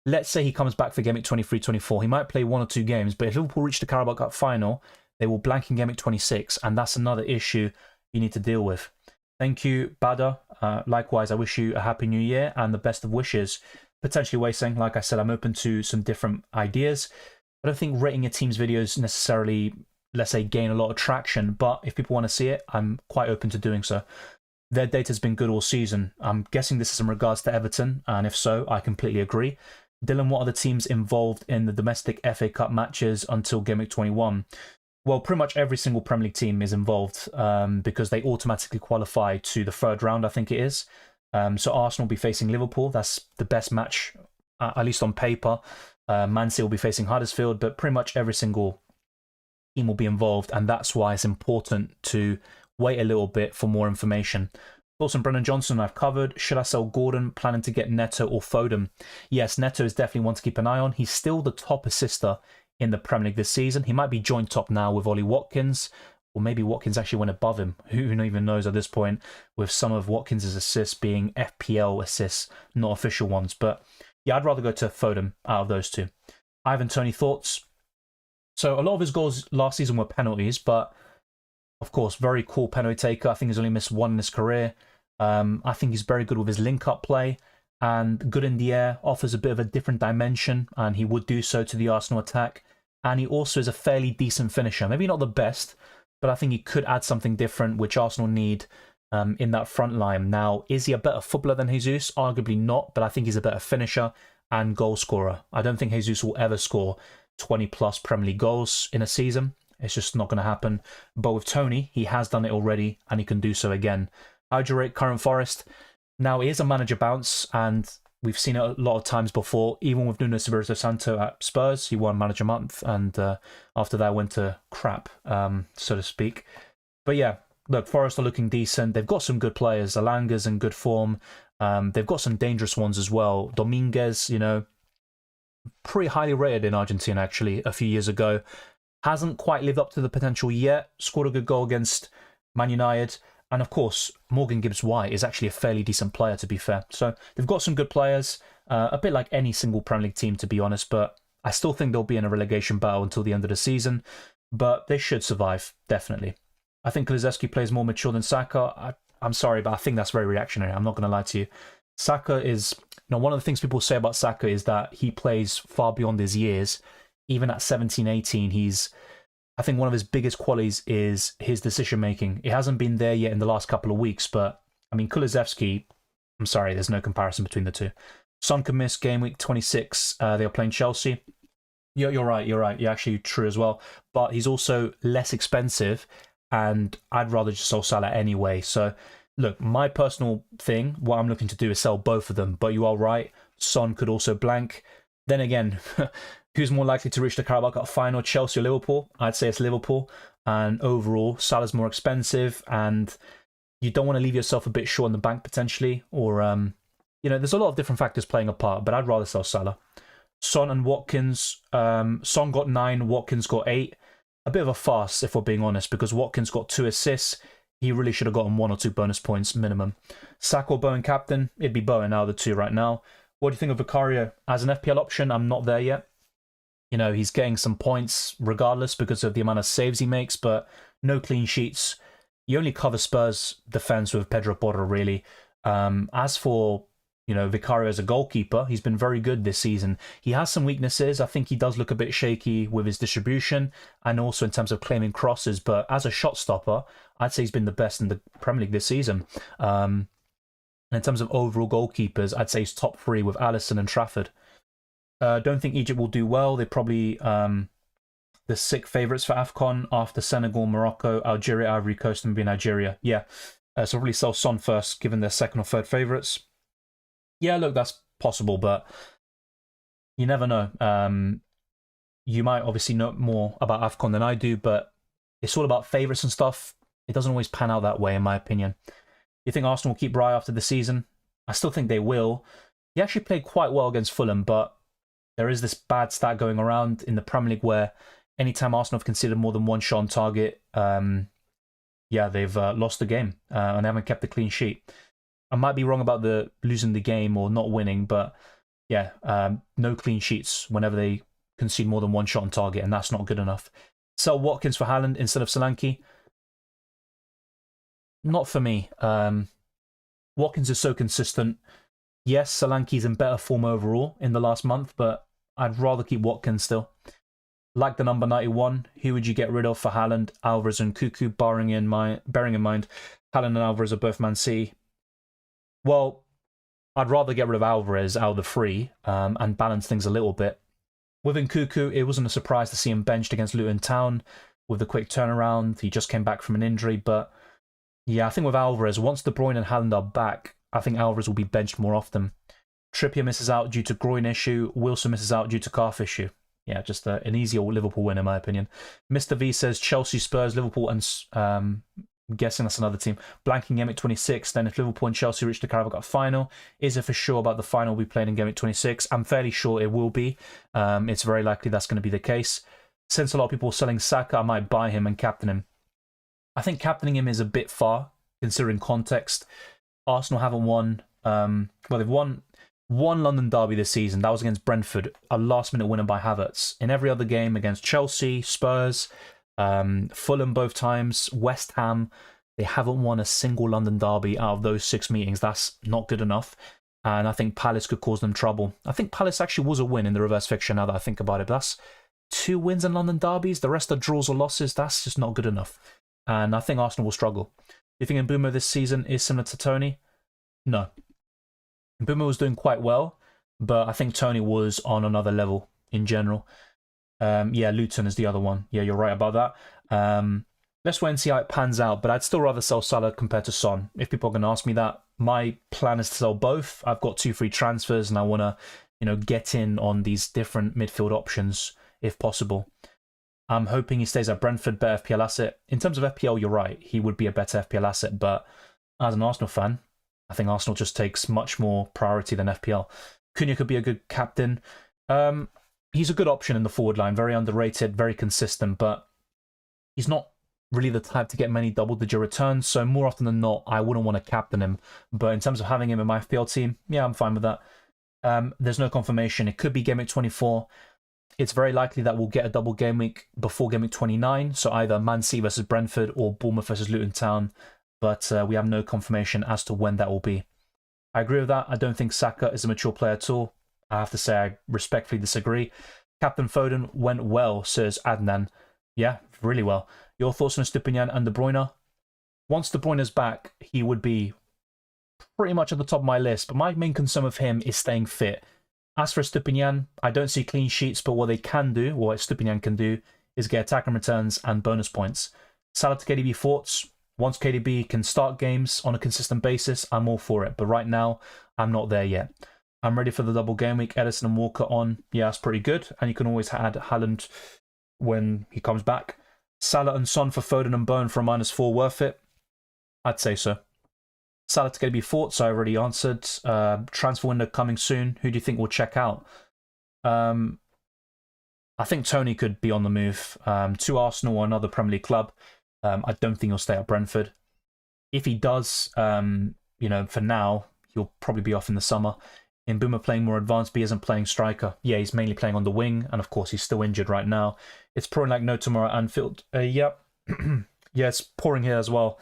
Let's say he comes back for Game Week 23-24. He might play 1 or 2 games, but if Liverpool reach the Carabao Cup final, they will blank in Game Week 26, and that's another issue you need to deal with. Thank you, Bada. Likewise, I wish you a happy new year and the best of wishes. Potentially wasting, like I said, I'm open to some different ideas. I don't think rating your team's videos necessarily, let's say, gain a lot of traction, but if people want to see it, I'm quite open to doing so. Their data's been good all season. I'm guessing this is in regards to Everton, and if so, I completely agree. Dylan, what are the teams involved in the domestic FA Cup matches until Game Week 21? Well, pretty much every single Premier League team is involved because they automatically qualify to the 3rd round, I think it is. So Arsenal will be facing Liverpool. That's the best match, at least on paper. Man City will be facing Huddersfield, but pretty much every single team will be involved, and that's why it's important to wait a little bit for more information. Also, Brennan Johnson I've covered. Should I sell Gordon? Planning to get Neto or Foden? Yes, Neto is definitely one to keep an eye on. He's still the top assister in the Premier League this season. He might be joint top now with Ollie Watkins, or maybe Watkins actually went above him. Who even knows at this point, with some of Watkins' assists being FPL assists, not official ones. But yeah, I'd rather go to Foden out of those two. Ivan Toney, thoughts? So a lot of his goals last season were penalties, but of course, very cool penalty taker. I think he's only missed 1 in his career. I think he's very good with his link-up play and good in the air, offers a bit of a different dimension, and he would do so to the Arsenal attack. And he also is a fairly decent finisher. Maybe not the best, but I think he could add something different, which Arsenal need in that front line. Now, is he a better footballer than Jesus? Arguably not, but I think he's a better finisher and goal scorer. I don't think Jesus will ever score 20-plus Premier League goals in a season. It's just not going to happen. But with Toney, he has done it already, and he can do so again. How do you rate current Forest? Now, it is a manager bounce, and we've seen it a lot of times before. Even with Nuno Espirito Santo at Spurs, he won Manager Month, and after that went to crap, so to speak. But yeah, look, Forest are looking decent. They've got some good players. Alanga's in good form. They've got some dangerous ones as well. Dominguez, you know, pretty highly rated in Argentina, actually, a few years ago. Hasn't quite lived up to the potential yet. Scored a good goal against Man United. And of course, Morgan Gibbs-White is actually a fairly decent player, to be fair. So they've got some good players, a bit like any single Premier League team, to be honest. But I still think they'll be in a relegation battle until the end of the season. But they should survive, definitely. I think Kulusevski plays more mature than Saka. I'm sorry, but I think that's very reactionary. I'm not going to lie to you. Saka is Now, one of the things people say about Saka is that he plays far beyond his years. Even at 17, 18, I think one of his biggest qualities is his decision-making. It hasn't been there yet in the last couple of weeks, but, I mean, Kulusevski, I'm sorry, there's no comparison between the two. Son could miss game week 26. They are playing Chelsea. You're right. You're actually true as well. But he's also less expensive, and I'd rather just sell Salah anyway. So, look, my personal thing, what I'm looking to do is sell both of them. But you are right. Son could also blank. Then again, who's more likely to reach the Carabao Cup final, Chelsea or Liverpool? I'd say it's Liverpool. And overall, Salah's more expensive, and you don't want to leave yourself a bit short in the bank potentially. Or, there's a lot of different factors playing a part, but I'd rather sell Salah. Son and Watkins. Son got 9, Watkins got 8. A bit of a farce, if we're being honest, because Watkins got 2 assists. He really should have gotten 1 or 2 bonus points minimum. Saka or Bowen captain? It'd be Bowen out of the 2 right now. What do you think of Vicario? As an FPL option, I'm not there yet. He's getting some points regardless because of the amount of saves he makes, but no clean sheets. You only cover Spurs' defence with Pedro Porro, really. As for Vicario as a goalkeeper, he's been very good this season. He has some weaknesses. I think he does look a bit shaky with his distribution and also in terms of claiming crosses. But as a shot stopper, I'd say he's been the best in the Premier League this season. And in terms of overall goalkeepers, I'd say he's top 3 with Alisson and Trafford. Don't think Egypt will do well. They're probably the 6th favourites for AFCON after Senegal, Morocco, Algeria, Ivory Coast, and maybe Nigeria. Yeah, so probably sell Son first, given they're 2nd or 3rd favourites. Yeah, look, that's possible, but you never know. You might obviously know more about AFCON than I do, but it's all about favourites and stuff. It doesn't always pan out that way, in my opinion. You think Arsenal will keep Raya after the season? I still think they will. He actually played quite well against Fulham, but there is this bad stat going around in the Premier League where anytime Arsenal have conceded more than 1 shot on target, they've lost the game and they haven't kept a clean sheet. I might be wrong about the losing the game or not winning, but no clean sheets whenever they concede more than 1 shot on target, and that's not good enough. Sell Watkins for Haaland instead of Solanke? Not for me. Watkins is so consistent. Yes, Solanke's in better form overall in the last month, but I'd rather keep Watkins still. Like the number 91, who would you get rid of for Haaland, Alvarez and Cuckoo, bearing in mind Haaland and Alvarez are both Man City? Well, I'd rather get rid of Alvarez out of the 3 and balance things a little bit. With Nkuku, it wasn't a surprise to see him benched against Luton Town with the quick turnaround. He just came back from an injury, but yeah, I think with Alvarez, once De Bruyne and Haaland are back, I think Alvarez will be benched more often. Trippier misses out due to groin issue. Wilson misses out due to calf issue. Yeah, just an easier Liverpool win, in my opinion. Mr. V says Chelsea, Spurs, Liverpool, and guessing that's another team. Blanking Game Week 26. Then if Liverpool and Chelsea reach the Carabao Cup final, is it for sure about the final we played in Game Week 26? I'm fairly sure it will be. It's very likely that's going to be the case. Since a lot of people are selling Saka, I might buy him and captain him. I think captaining him is a bit far, considering context. Arsenal haven't won. They've won one London derby this season. That was against Brentford, a last-minute winner by Havertz. In every other game against Chelsea, Spurs, Fulham both times, West Ham, they haven't won a single London derby out of those 6 meetings. That's not good enough. And I think Palace could cause them trouble. I think Palace actually was a win in the reverse fixture now that I think about it. But that's 2 wins in London derbies. The rest are draws or losses. That's just not good enough. And I think Arsenal will struggle. Do you think Mbeumo this season is similar to Tony? No. Mbeumo was doing quite well, but I think Tony was on another level in general. Luton is the other one. Yeah, you're right about that. Let's wait and see how it pans out, but I'd still rather sell Salah compared to Son. If people are going to ask me that, my plan is to sell both. I've got 2 free transfers and I want to, get in on these different midfield options if possible. I'm hoping he stays at Brentford, better FPL asset. In terms of FPL, you're right. He would be a better FPL asset, but as an Arsenal fan, I think Arsenal just takes much more priority than FPL. Cunha could be a good captain. He's a good option in the forward line, very underrated, very consistent, but he's not really the type to get many double-digit returns, so more often than not, I wouldn't want to captain him. But in terms of having him in my FPL team, yeah, I'm fine with that. There's no confirmation. It could be Game Week 24. It's very likely that we'll get a double game week before Game Week 29, so either Man City versus Brentford or Bournemouth versus Luton Town, but we have no confirmation as to when that will be. I agree with that. I don't think Saka is a mature player at all. I have to say I respectfully disagree. Captain Foden went well, says Adnan. Yeah, really well. Your thoughts on Stupinian and De Bruyne? Once De Bruyne's back, he would be pretty much at the top of my list, but my main concern with him is staying fit. As for Stupinian, I don't see clean sheets, but what they can do, what Stupinian can do, is get attacking returns and bonus points. Salah to KDB thoughts? Once KDB can start games on a consistent basis, I'm all for it. But right now, I'm not there yet. I'm ready for the double game week. Edison and Walker on. Yeah, that's pretty good. And you can always add Haaland when he comes back. Salah and Son for Foden and Bone for a -4. Worth it? I'd say so. Salah to KDB thoughts? I already answered. Transfer window coming soon. Who do you think will check out? I think Tony could be on the move to Arsenal or another Premier League club. I don't think he'll stay at Brentford. If he does, for now, he'll probably be off in the summer. In Boomer playing more advanced, but he isn't playing striker. Yeah, he's mainly playing on the wing, and of course he's still injured right now. It's pouring like no tomorrow at Anfield. Yep. Yeah, it's pouring here as well.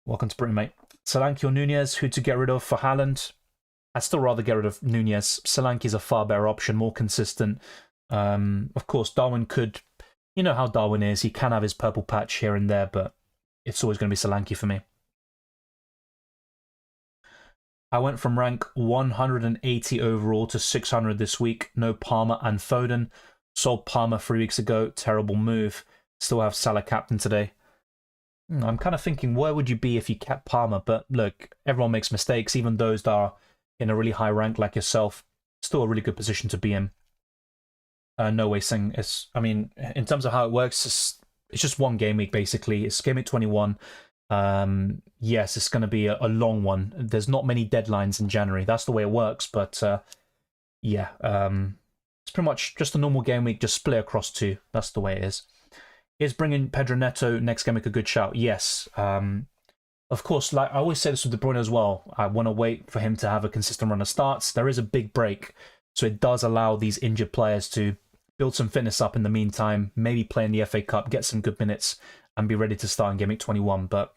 Welcome to Britain, mate. Solanke or Nunez, who to get rid of for Haaland? I'd still rather get rid of Nunez. Solanke's a far better option, more consistent. Of course, Darwin could... You know how Darwin is. He can have his purple patch here and there, but it's always going to be Solanke for me. I went from rank 180 overall to 600 this week. No Palmer and Foden. Sold Palmer 3 weeks ago. Terrible move. Still have Salah captain today. I'm kind of thinking, where would you be if you kept Palmer? But look, everyone makes mistakes, even those that are in a really high rank like yourself. Still a really good position to be in. No way saying it's... I mean, in terms of how it works, it's just one game week, basically. It's game week 21. Yes, it's going to be a long one. There's not many deadlines in January. That's the way it works. But yeah, it's pretty much just a normal game week, just split across 2. That's the way it is. Is bringing Pedro Neto next game week a good shout? Yes. Of course, like I always say this with De Bruyne as well. I want to wait for him to have a consistent run of starts. There is a big break, so it does allow these injured players to build some fitness up in the meantime, maybe play in the FA Cup, get some good minutes, and be ready to start in Game Week 21. But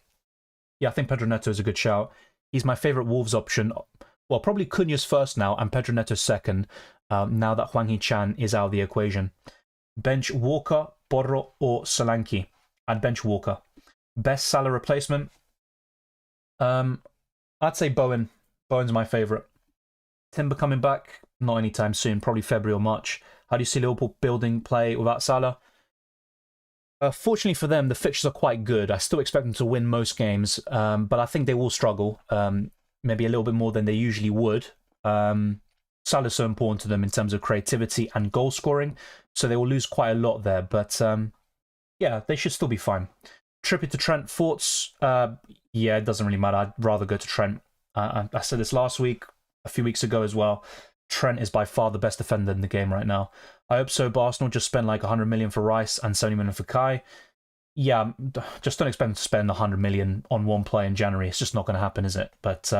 yeah, I think Pedro Neto is a good shout. He's my favourite Wolves option. Well, probably Cunha's first now, and Pedro Neto second, now that Hwang Hee-chan is out of the equation. Bench Walker, Porro, or Solanke? I'd bench Walker. Best Salah replacement? I'd say Bowen. Bowen's my favourite. Timber coming back? Not anytime soon, probably February or March. How do you see Liverpool building play without Salah? Fortunately for them, the fixtures are quite good. I still expect them to win most games, but I think they will struggle, maybe a little bit more than they usually would. Salah's so important to them in terms of creativity and goal scoring, so they will lose quite a lot there. But yeah, they should still be fine. Trippier to Trent, thoughts? Yeah, it doesn't really matter. I'd rather go to Trent. I said this last week, a few weeks ago as well. Trent is by far the best defender in the game right now. I hope so, but Arsenal just spent like 100 million for Rice and 70 million for Kai. Yeah, just don't expect them to spend 100 million on one player in January. It's just not going to happen, is it? But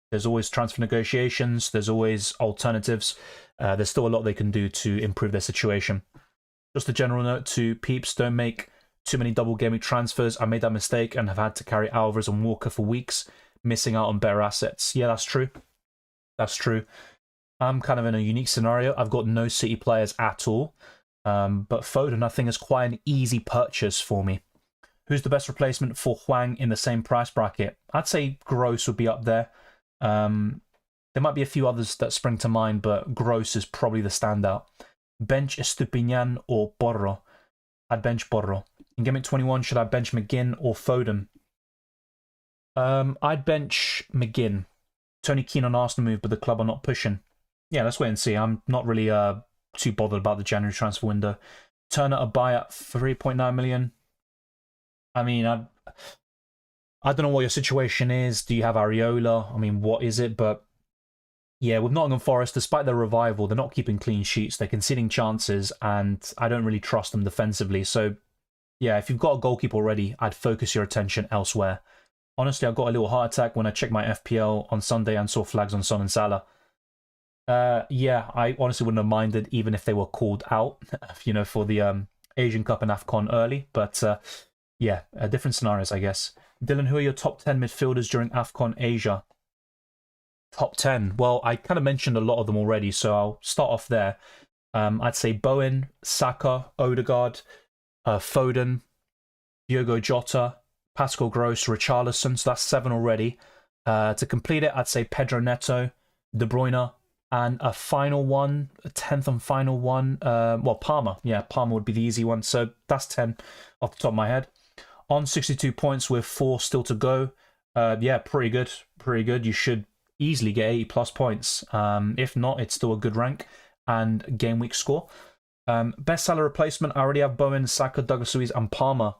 there's always transfer negotiations. There's always alternatives. There's still a lot they can do to improve their situation. Just a general note to peeps, don't make too many double gaming transfers. I made that mistake and have had to carry Alvarez and Walker for weeks, missing out on better assets. Yeah, that's true. That's true. I'm kind of in a unique scenario. I've got no City players at all. But Foden, I think, is quite an easy purchase for me. Who's the best replacement for Hwang in the same price bracket? I'd say Gross would be up there. There might be a few others that spring to mind, but Gross is probably the standout. Bench Estupinian or Porro? I'd bench Porro. In Game Week 21, should I bench McGinn or Foden? I'd bench McGinn. Tony keen on Arsenal move, but the club are not pushing. Yeah, let's wait and see. I'm not really too bothered about the January transfer window. Turner a buy at 3.9 million. I mean, I don't know what your situation is. Do you have Areola? I mean, what is it? But yeah, with Nottingham Forest, despite their revival, they're not keeping clean sheets. They're conceding chances, and I don't really trust them defensively. So yeah, if you've got a goalkeeper already, I'd focus your attention elsewhere. Honestly, I got a little heart attack when I checked my FPL on Sunday and saw flags on Son and Salah. Yeah, I honestly wouldn't have minded even if they were called out, for the Asian Cup and AFCON early. But yeah, different scenarios, I guess. Dylan, who are your top 10 midfielders during AFCON Asia? Top 10. Well, I kind of mentioned a lot of them already, so I'll start off there. I'd say Bowen, Saka, Odegaard, Foden, Diogo Jota, Pascal Gross, Richarlison. So that's 7 already. To complete it, I'd say Pedro Neto, De Bruyne, and a final one, a 10th and final one. Well, Palmer. Yeah, Palmer would be the easy one. So that's 10 off the top of my head. On 62 points with 4 still to go. Yeah, pretty good. Pretty good. You should easily get 80 plus points. If not, it's still a good rank and game week score. Best Salah replacement, I already have Bowen, Saka, Douglas Luiz, and Palmer.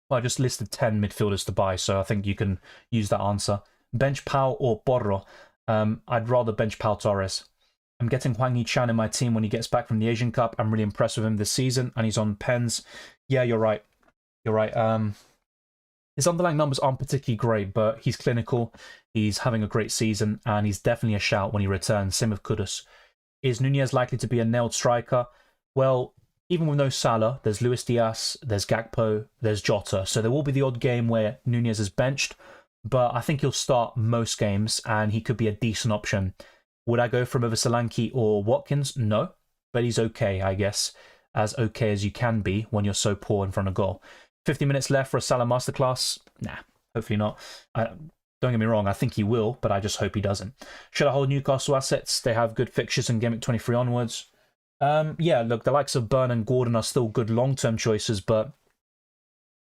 Well, I just listed 10 midfielders to buy, so I think you can use that answer. Bench Pau or Porro. I'd rather bench Pau Torres. I'm getting Hwang Hee-chan in my team when he gets back from the Asian Cup. I'm really impressed with him this season, and he's on pens. Yeah, you're right. You're right. His underlying numbers aren't particularly great, but he's clinical. He's having a great season, and he's definitely a shout when he returns. Same with Kudus. Is Nunez likely to be a nailed striker? Well, even with no Salah, there's Luis Diaz, there's Gakpo, there's Jota. So there will be the odd game where Nunez is benched, but I think he'll start most games, and he could be a decent option. Would I go for him over Solanke or Watkins? No, but he's okay, I guess. As okay as you can be when you're so poor in front of goal. 50 minutes left for a Salah masterclass? Nah, hopefully not. Don't get me wrong, I think he will, but I just hope he doesn't. Should I hold Newcastle assets? They have good fixtures in Game Week 23 onwards. Yeah, look, the likes of Burn and Gordon are still good long-term choices, but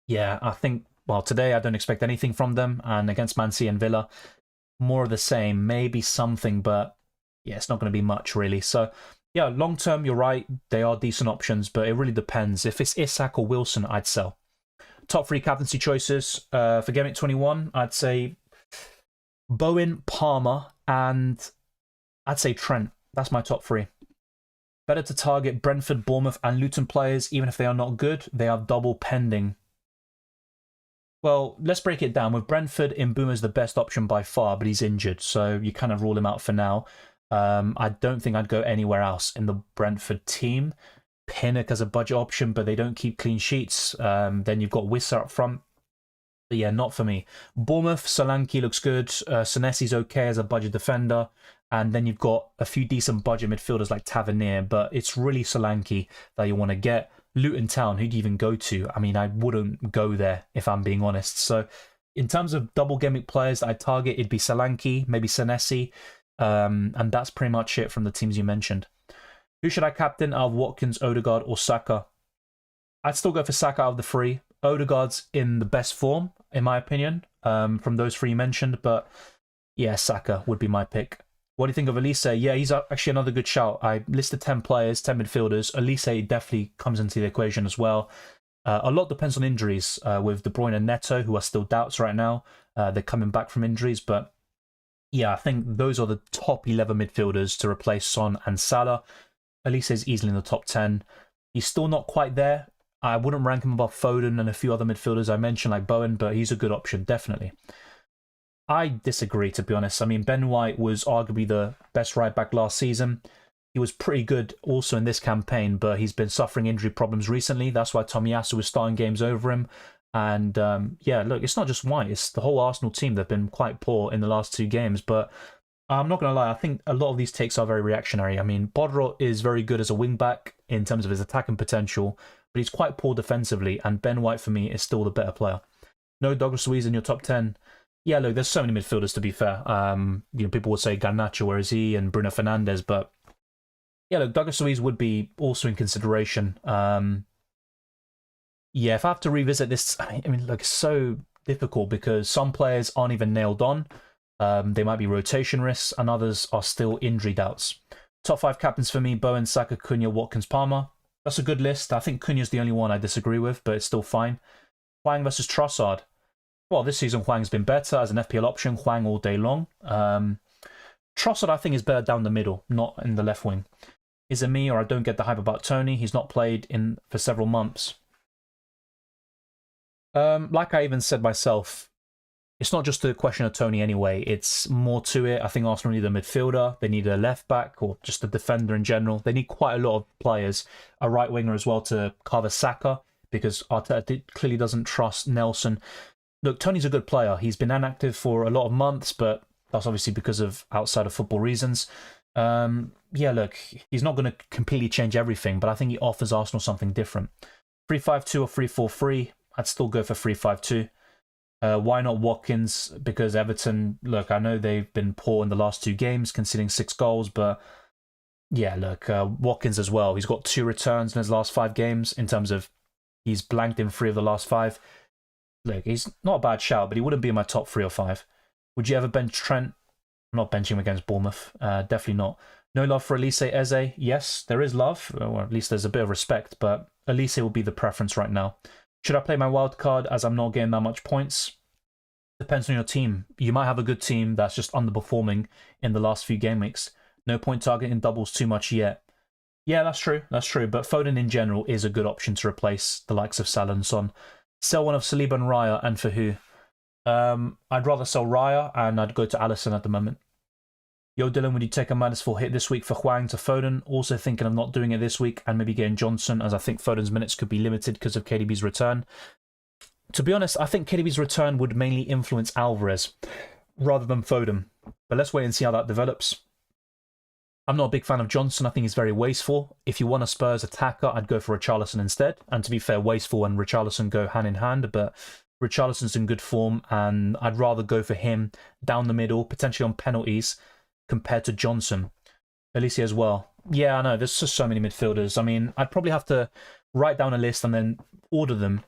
yeah, I think, well, today I don't expect anything from them, and against Man City and Villa, more of the same, maybe something, but yeah, it's not going to be much, really. So, yeah, long-term, you're right, they are decent options, but it really depends. If it's Isak or Wilson, I'd sell. Top 3 captaincy choices for Game Week 21, I'd say Bowen, Palmer, and I'd say Trent. That's my top 3. Better to target Brentford, Bournemouth, and Luton players, even if they are not good. They are double pending. Well, let's break it down. With Brentford, Mbeumo's the best option by far, but he's injured, so you kind of rule him out for now. I don't think I'd go anywhere else in the Brentford team. Pinnock as a budget option, but they don't keep clean sheets. Then you've got Wissa up front. But yeah, not for me. Bournemouth, Solanke looks good. Senesi's okay as a budget defender. And then you've got a few decent budget midfielders like Tavernier, but it's really Solanke that you want to get. Luton Town, who'd you even go to? I mean, I wouldn't go there if I'm being honest. So in terms of double gimmick players that I'd target, it'd be Solanke, maybe Senesi, and that's pretty much it from the teams you mentioned. Who should I captain out of Watkins, Odegaard, or Saka? I'd still go for Saka out of the 3. Odegaard's in the best form, in my opinion, from those 3 you mentioned, but yeah, Saka would be my pick. What do you think of Elise? Yeah, he's actually another good shout. I listed 10 players, 10 midfielders. Elise definitely comes into the equation as well. A lot depends on injuries with De Bruyne and Neto, who are still doubts right now. They're coming back from injuries, but yeah, I think those are the top 11 midfielders to replace Son and Salah. Elise is easily in the top 10. He's still not quite there. I wouldn't rank him above Foden and a few other midfielders I mentioned, like Bowen, but he's a good option, definitely. I disagree, to be honest. I mean, Ben White was arguably the best right-back last season. He was pretty good also in this campaign, but he's been suffering injury problems recently. That's why Tomiyasu was starting games over him. And yeah, look, it's not just White. It's the whole Arsenal team. They've been quite poor in the last 2 games, but I'm not going to lie, I think a lot of these takes are very reactionary. I mean, Bodro is very good as a wing-back in terms of his attacking potential, but he's quite poor defensively, and Ben White, for me, is still the better player. No Douglas Luiz in your top 10. Yeah, look, there's so many midfielders, to be fair. You know, people would say Garnacho, where is he, and Bruno Fernandes, but yeah, look, Douglas Luiz would be also in consideration. Yeah, if I have to revisit this, I mean, look, it's so difficult because some players aren't even nailed on. They might be rotation risks, and others are still injury doubts. Top 5 captains for me: Bowen, Saka, Cunha, Watkins, Palmer. That's a good list. I think Cunha's the only one I disagree with, but it's still fine. Hwang versus Trossard. Well, this season Hwang's been better as an FPL option. Hwang all day long. Trossard, I think, is better down the middle, not in the left wing. Is it me, or I don't get the hype about Tony? He's not played for several months. Like I even said myself, it's not just a question of Tony anyway. It's more to it. I think Arsenal need a midfielder. They need a left back, or just a defender in general. They need quite a lot of players. A right winger as well to cover Saka, because Arteta clearly doesn't trust Nelson. Look, Tony's a good player. He's been inactive for a lot of months, but That's obviously because of outside of football reasons. Yeah, look, he's not going to completely change everything, but I think he offers Arsenal something different. 3-5-2 or 3-4-3, I'd still go for 3-5-2. Why not Watkins? Because Everton, look, I know they've been poor in the last 2 games, conceding 6 goals, but yeah, look, Watkins as well. He's got 2 returns in his last 5 games in terms of he's blanked in 3 of the last 5. Look, he's not a bad shout, but he wouldn't be in my top 3 or 5. Would you ever bench Trent? I'm not benching him against Bournemouth. Definitely not. No love for Elise Eze? Yes, there is love, or at least there's a bit of respect, but Elise will be the preference right now. Should I play my wild card as I'm not getting that much points? Depends on your team. You might have a good team that's just underperforming in the last few game weeks. No point targeting doubles too much yet. Yeah, that's true. That's true. But Foden in general is a good option to replace the likes of Salah and Son. Sell one of Saliba and Raya, and for who? I'd rather sell Raya, and I'd go to Alisson at the moment. Yo, Dylan, would you take a -4 hit this week for Hwang to Foden? Also thinking of not doing it this week and maybe getting Johnson, as I think Foden's minutes could be limited because of KDB's return. To be honest, I think KDB's return would mainly influence Alvarez rather than Foden. But let's wait and see how that develops. I'm not a big fan of Johnson. I think he's very wasteful. If you want a Spurs attacker, I'd go for Richarlison instead. And to be fair, wasteful and Richarlison go hand in hand, but Richarlison's in good form, and I'd rather go for him down the middle, potentially on penalties, compared to Johnson. Alicia as well. Yeah, I know, there's just so many midfielders. I mean, I'd probably have to write down a list and then order them,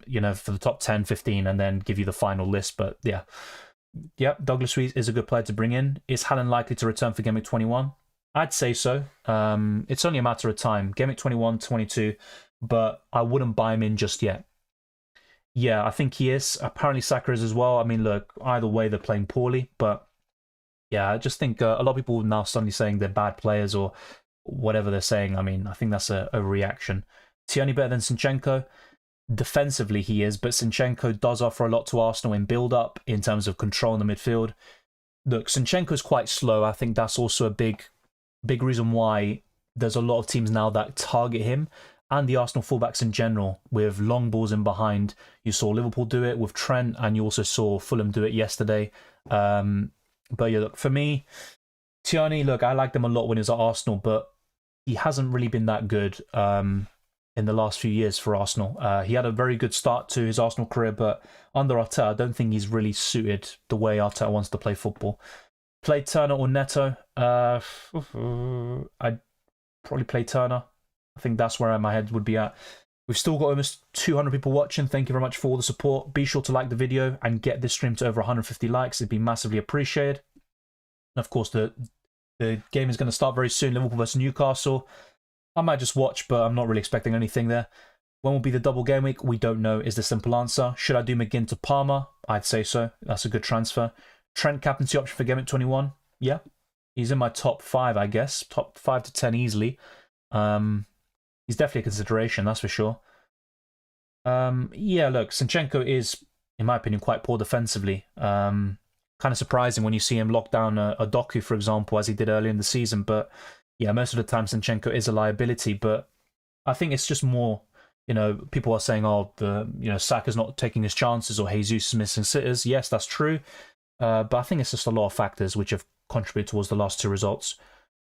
you know, for the top 10, 15, and then give you the final list. But yeah. Yep, Douglas Luiz is a good player to bring in. Is Haaland likely to return for Game Week 21? I'd say so. It's only a matter of time. Game Week 21, 22, but I wouldn't buy him in just yet. Yeah, I think he is. Apparently Saka is as well. I mean, look, either way, they're playing poorly, but yeah, I just think a lot of people now suddenly saying they're bad players or whatever they're saying. I mean, I think that's a reaction. Tierney better than Zinchenko? Defensively, he is, but Zinchenko does offer a lot to Arsenal in build-up in terms of control in the midfield. Look, Zinchenko's quite slow. I think that's also a big reason why there's a lot of teams now that target him and the Arsenal fullbacks in general with long balls in behind. You saw Liverpool do it with Trent, and you also saw Fulham do it yesterday. But yeah, look, for me, Tierney, look, I liked him a lot when he was at Arsenal, but he hasn't really been that good in the last few years for Arsenal. He had a very good start to his Arsenal career, but under Arteta, I don't think he's really suited the way Arteta wants to play football. Play Turner or Neto? I'd probably play Turner. I think that's where my head would be at. We've still got almost 200 people watching. Thank you very much for all the support. Be sure to like the video and get this stream to over 150 likes. It'd be massively appreciated. And of course, the game is going to start very soon. Liverpool versus Newcastle. I might just watch, but I'm not really expecting anything there. When will be the double game week? We don't know is the simple answer. Should I do McGinn to Palmer? I'd say so. That's a good transfer. Trent captaincy option for Game Week 21? Yeah. He's in my top 5, I guess. Top 5 to 10 easily. He's definitely a consideration, that's for sure. Yeah, look, Zinchenko is, in my opinion, quite poor defensively. Kind of surprising when you see him lock down a Doku, for example, as he did earlier in the season. But yeah, most of the time Zinchenko is a liability. But I think it's just more, you know, people are saying, oh, Saka's not taking his chances or Jesus is missing sitters. Yes, that's true. But I think it's just a lot of factors which have contributed towards the last 2 results.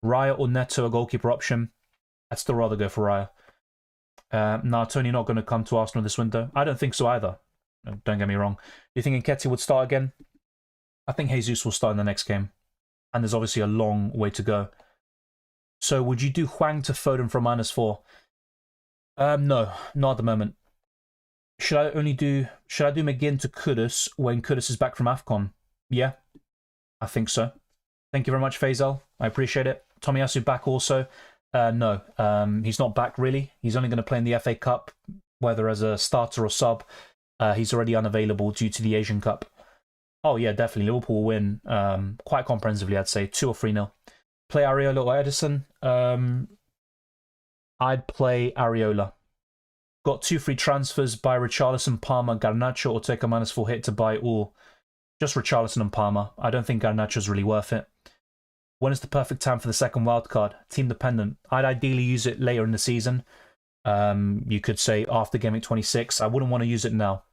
Raya or Neto, a goalkeeper option? I'd still rather go for Raya. Now, Tony not going to come to Arsenal this window? I don't think so either. Don't get me wrong. Do you think Nketiah would start again? I think Jesus will start in the next game. And there's obviously a long way to go. So would you do Hwang to Foden for a -4? No, not at the moment. Should I do McGinn to Kudus when Kudus is back from AFCON? Yeah, I think so. Thank you very much, Faisal. I appreciate it. Tomiyasu back also. No, he's not back really. He's only going to play in the FA Cup, whether as a starter or sub. He's already unavailable due to the Asian Cup. Oh yeah, definitely. Liverpool will win quite comprehensively, I'd say. 2 or 3-0. Play Areola or Edison? I'd play Areola. Got 2 free transfers, buy Richarlison, Palmer, Garnacho, or take a -4 hit to buy all. Just Richarlison and Palmer. I don't think Garnacho's really worth it. When is the perfect time for the second wildcard? Team dependent. I'd ideally use it later in the season. You could say after Game Week 26. I wouldn't want to use it now.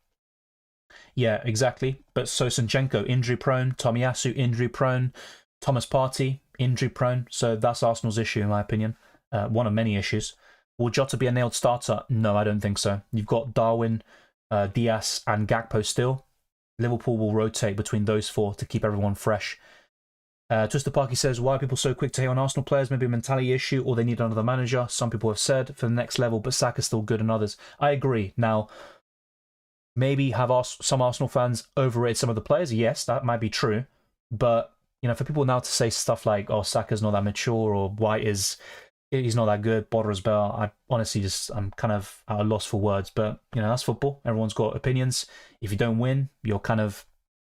Yeah, exactly. But Sosenchenko, injury prone. Tomiyasu, injury prone. Thomas Partey, injury prone. So that's Arsenal's issue, in my opinion. One of many issues. Will Jota be a nailed starter? No, I don't think so. You've got Darwin, Diaz, and Gakpo still. Liverpool will rotate between those four to keep everyone fresh. Twister Parky says, why are people so quick to hate on Arsenal players? Maybe a mentality issue or they need another manager. Some people have said for the next level, but Saka's still good than others. I agree. Now, maybe have some Arsenal fans overrated some of the players? Yes, that might be true. But, you know, for people now to say stuff like, oh, Saka's not that mature or White he's not that good, Border's better, I honestly I'm kind of at a loss for words. But, you know, that's football. Everyone's got opinions. If you don't win, you're kind of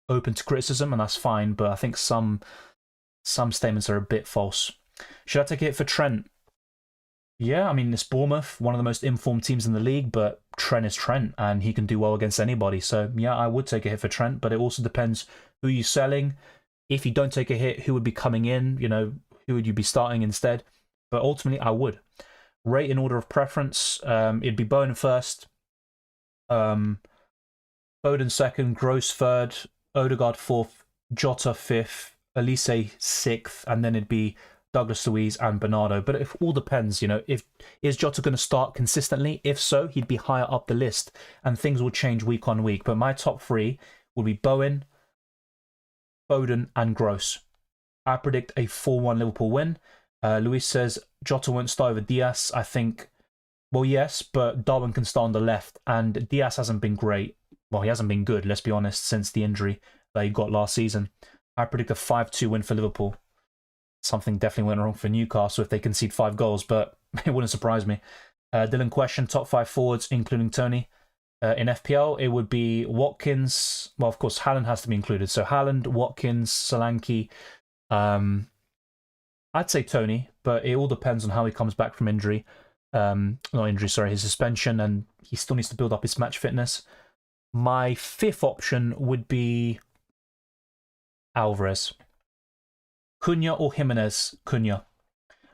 open to criticism, and that's fine. But I think some statements are a bit false. Should I take a hit for Trent? Yeah, I mean, it's Bournemouth, one of the most informed teams in the league, but Trent is Trent, and he can do well against anybody. So, yeah, I would take a hit for Trent, but it also depends who you're selling. If you don't take a hit, who would be coming in? You know, who would you be starting instead? But ultimately, I would. Rate in order of preference, it'd be Bowen first, Foden second, Gross third, Odegaard fourth, Jota fifth, Elise sixth, and then it'd be Douglas Luiz and Bernardo. But it all depends, you know, is Jota going to start consistently? If so, he'd be higher up the list, and things will change week on week. But my top three would be Bowen, Foden, and Gross. I predict a 4-1 Liverpool win. Luis says Jota won't start over Diaz. I think, well, yes, but Darwin can start on the left, and Diaz hasn't been great. Well, he hasn't been good, let's be honest, since the injury that he got last season. I predict a 5-2 win for Liverpool. Something definitely went wrong for Newcastle if they concede 5 goals, but it wouldn't surprise me. Dylan question, top 5 forwards, including Tony. In FPL, it would be Watkins. Well, of course, Haaland has to be included. So Haaland, Watkins, Solanke. I'd say Tony, but it all depends on how he comes back from injury. Not injury, sorry, his suspension, and he still needs to build up his match fitness. My 5th option would be Alvarez. Cunha or Jimenez? Cunha.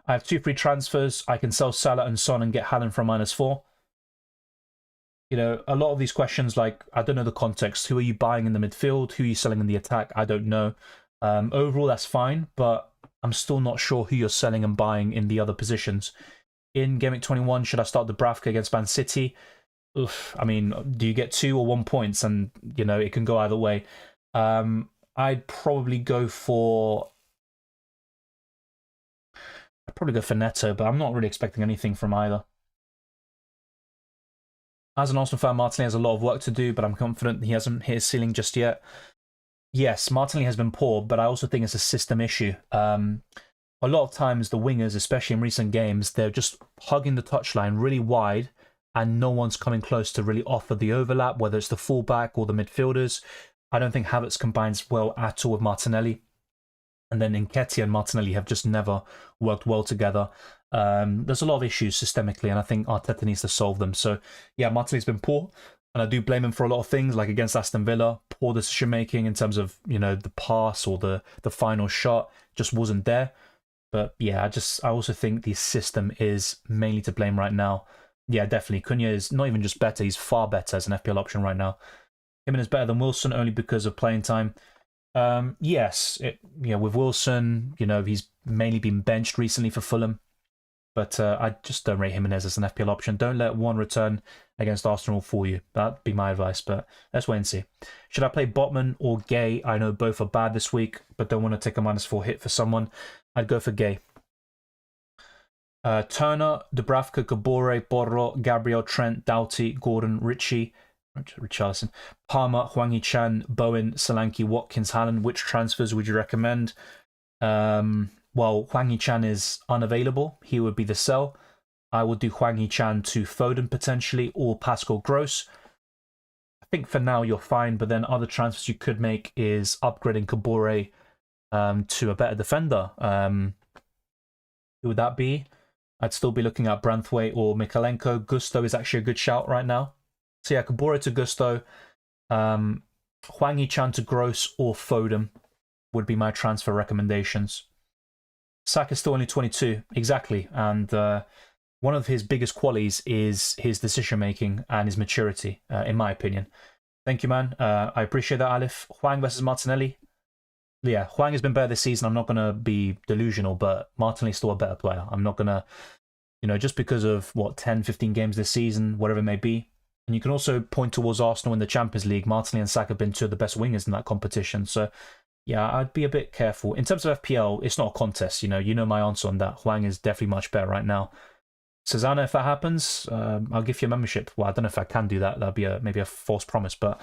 I have 2 free transfers. I can sell Salah and Son and get Haaland for -4. You know, a lot of these questions, like, I don't know the context. Who are you buying in the midfield? Who are you selling in the attack? I don't know. Overall, that's fine, but I'm still not sure who you're selling and buying in the other positions. In Game Week 21, should I start Dubravka against Man City? Oof, I mean, do you get 2 or 1 points? And, you know, it can go either way. I'd probably go for Neto, but I'm not really expecting anything from either. As an Arsenal fan, Martinelli has a lot of work to do, but I'm confident he hasn't hit his ceiling just yet. Yes, Martinelli has been poor, but I also think it's a system issue. A lot of times the wingers, especially in recent games, they're just hugging the touchline really wide, and no one's coming close to really offer the overlap, whether it's the fullback or the midfielders. I don't think Havertz combines well at all with Martinelli. And then Nketiah and Martinelli have just never worked well together. There's a lot of issues systemically, and I think Arteta needs to solve them. So, yeah, Martinelli's been poor, and I do blame him for a lot of things, like against Aston Villa, poor decision-making in terms of, you know, the pass or the final shot just wasn't there. But, yeah, I also think the system is mainly to blame right now. Yeah, definitely. Cunha is not even just better, he's far better as an FPL option right now. Jimenez is better than Wilson only because of playing time. Yes, with Wilson, you know, he's mainly been benched recently for Fulham, but I just don't rate Jimenez as an FPL option. Don't let one return against Arsenal fool you. That'd be my advice, but let's wait and see. Should I play Botman or Gay? I know both are bad this week, but don't want to take a -4 hit for someone. I'd go for Gay. Turner, Dubravka, Gabore, Borro, Gabriel, Trent, Doughty, Gordon, Richarlison, Palmer, Hwang Hee-chan, Bowen, Solanke, Watkins, Haaland. Which transfers would you recommend? Well, Hwang Hee-chan is unavailable. He would be the sell. I would do Hwang Hee-chan to Foden potentially, or Pascal Gross. I think for now you're fine, but then other transfers you could make is upgrading Kabore to a better defender. Who would that be? I'd still be looking at Branthwaite or Mikalenko. Gusto is actually a good shout right now. So yeah, Kabore to Gusto, Hwang Hee-chan to Gross or Foden would be my transfer recommendations. Saka's still only 22, exactly, and one of his biggest qualities is his decision-making and his maturity, in my opinion. Thank you, man. I appreciate that, Alif. Huang versus Martinelli. Yeah, Huang has been better this season. I'm not going to be delusional, but Martinelli's still a better player. I'm not going to, just because of, 10, 15 games this season, whatever it may be. And you can also point towards Arsenal in the Champions League. Martinelli and Saka have been two of the best wingers in that competition. So, yeah, I'd be a bit careful. In terms of FPL, it's not a contest. You know my answer on that. Huang is definitely much better right now. Susanna, if that happens, I'll give you a membership. Well, I don't know if I can do that. That'd be maybe a false promise, but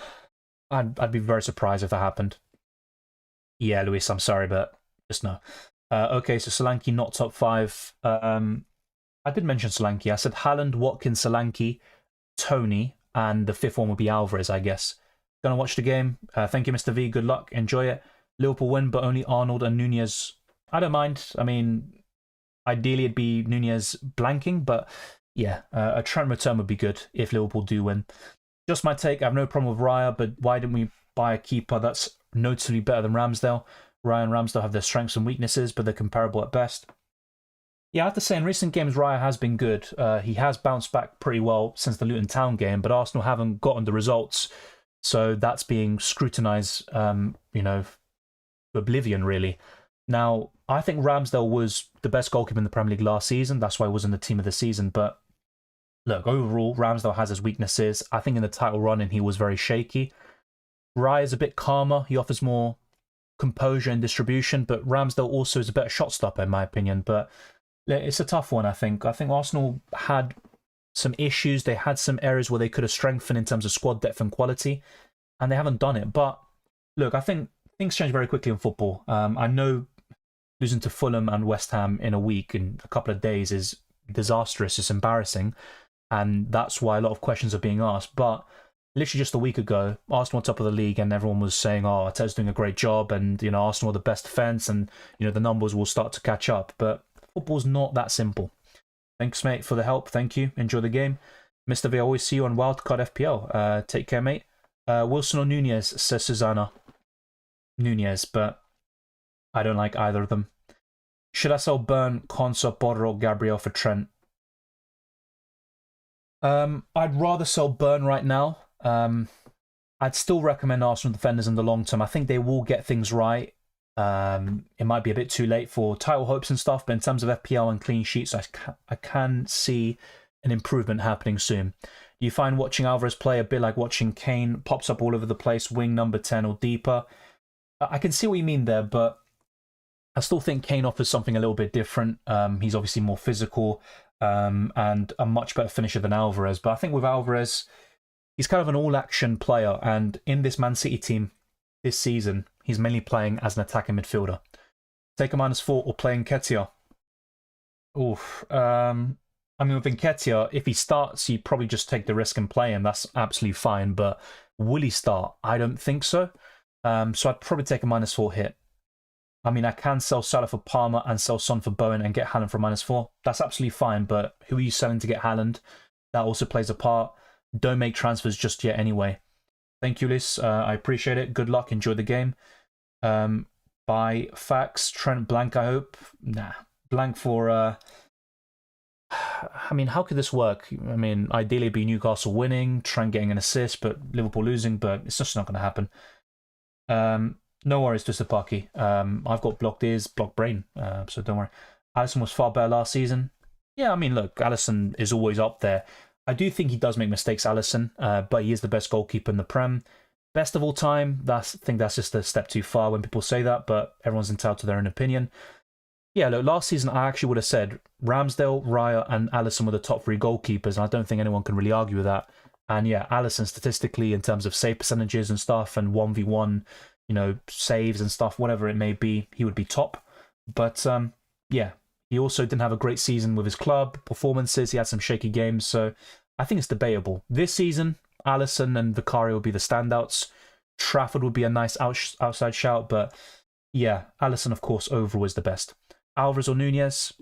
I'd be very surprised if that happened. Yeah, Luis, I'm sorry, but just no. Okay, so Solanke not top 5. I did mention Solanke. I said Haaland, Watkins, Solanke, Tony, and the fifth one would be Alvarez, I guess. Gonna watch the game. Thank you, Mr. V. Good luck. Enjoy it. Liverpool win, but only Arnold and Nunez. I don't mind. I mean, ideally it'd be Nunez blanking, but yeah, a Trent return would be good if Liverpool do win. Just my take. I have no problem with Raya, but why didn't we buy a keeper that's notably better than Ramsdale? Raya and Ramsdale have their strengths and weaknesses, but they're comparable at best. Yeah, I have to say, in recent games, Raya has been good. He has bounced back pretty well since the Luton Town game, but Arsenal haven't gotten the results. So that's being scrutinised, to oblivion, really. Now, I think Ramsdale was the best goalkeeper in the Premier League last season. That's why he was in the team of the season. But look, overall, Ramsdale has his weaknesses. I think in the title run, he was very shaky. Raya is a bit calmer. He offers more composure and distribution, but Ramsdale also is a better shot stopper, in my opinion. But it's a tough one, I think. I think Arsenal had some issues. They had some areas where they could have strengthened in terms of squad depth and quality, and they haven't done it. But look, I think things change very quickly in football. I know losing to Fulham and West Ham in a week, in a couple of days, is disastrous. It's embarrassing, and that's why a lot of questions are being asked. But literally just a week ago, Arsenal were top of the league, and everyone was saying, "Oh, Arteta's doing a great job," and Arsenal are the best defense, and the numbers will start to catch up. But football's not that simple. Thanks, mate, for the help. Thank you. Enjoy the game. Mr. V, I always see you on Wildcard FPL. Take care, mate. Wilson or Nunez, says Susanna. Nunez, but I don't like either of them. Should I sell Burn, Konsa, Border, or Gabriel for Trent? I'd rather sell Burn right now. I'd still recommend Arsenal defenders in the long term. I think they will get things right. It might be a bit too late for title hopes and stuff, but in terms of FPL and clean sheets, I can see an improvement happening soon. Do you find watching Alvarez play a bit like watching Kane? Pops up all over the place, wing number 10 or deeper. I can see what you mean there, but I still think Kane offers something a little bit different. He's obviously more physical and a much better finisher than Alvarez. But I think with Alvarez, he's kind of an all-action player, and in this Man City team this season, he's mainly playing as an attacking midfielder. Take a -4 or play Nketiah. Oof. I mean, with Nketiah, if he starts, you probably just take the risk and play him. That's absolutely fine. But will he start? I don't think so. So I'd probably take a -4 hit. I mean, I can sell Salah for Palmer and sell Son for Bowen and get Haaland for -4. That's absolutely fine. But who are you selling to get Haaland? That also plays a part. Don't make transfers just yet anyway. Thank you, Liz. I appreciate it. Good luck. Enjoy the game. By Fax, Trent blank, I hope. Nah. Blank for... I mean, how could this work? I mean, ideally it'd be Newcastle winning, Trent getting an assist, but Liverpool losing, but it's just not going to happen. No worries, Twisted Parky. I've got blocked ears, blocked brain, so don't worry. Alisson was far better last season. Yeah, I mean, look, Alisson is always up there. I do think he does make mistakes, Alisson, but he is the best goalkeeper in the Prem. Best of all time, I think that's just a step too far when people say that, but everyone's entitled to their own opinion. Yeah, look, last season I actually would have said Ramsdale, Raya, and Alisson were the top 3 goalkeepers, and I don't think anyone can really argue with that. And yeah, Alisson statistically, in terms of save percentages and stuff, and 1v1, saves and stuff, whatever it may be, he would be top. But yeah, he also didn't have a great season with his club performances. He had some shaky games, so I think it's debatable. This season, Alisson and Vicario would be the standouts. Trafford would be a nice outside shout, but yeah, Alisson, of course, overall is the best. Alvarez or Nunez?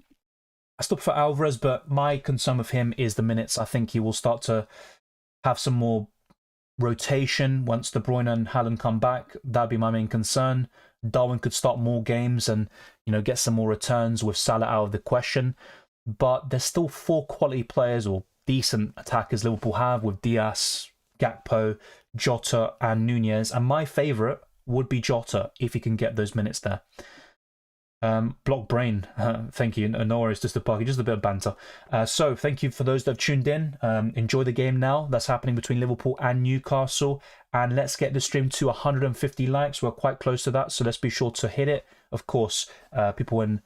I still prefer Alvarez, but my concern with him is the minutes. I think he will start to have some more rotation once De Bruyne and Haaland come back. That'd be my main concern. Darwin could start more games and get some more returns with Salah out of the question. But there's still 4 quality players or decent attackers Liverpool have with Diaz, Gakpo, Jota, and Nunez. And my favourite would be Jota if he can get those minutes there. Block brain, thank you. No worries, just a buggy, just a bit of banter. So thank you for those that have tuned in. Enjoy the game now. That's happening between Liverpool and Newcastle. And let's get the stream to 150 likes. We're quite close to that, so let's be sure to hit it. Of course, people who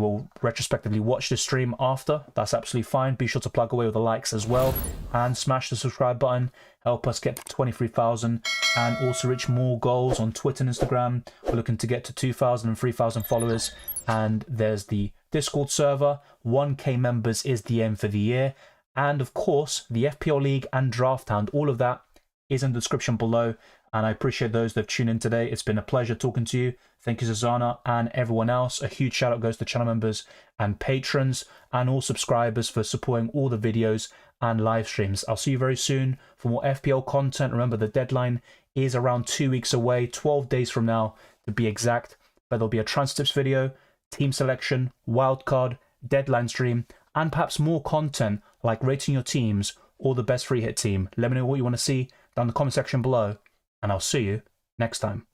will retrospectively watch the stream after, that's absolutely fine. Be sure to plug away with the likes as well, and smash the subscribe button. Help us get to 23,000 and also reach more goals on Twitter and Instagram. We're looking to get to 2,000 and 3,000 followers. And there's the Discord server. 1K members is the aim for the year. And of course, the FPL League and Draft Hound, all of that is in the description below. And I appreciate those that have tuned in today. It's been a pleasure talking to you. Thank you, Susanna, and everyone else. A huge shout out goes to channel members and patrons and all subscribers for supporting all the videos and live streams. I'll see you very soon for more FPL content. Remember, the deadline is around 2 weeks away, 12 days from now to be exact. But there'll be a transfer tips video, team selection, wildcard, deadline stream, and perhaps more content like rating your teams or the best free hit team. Let me know what you want to see down in the comment section below, and I'll see you next time.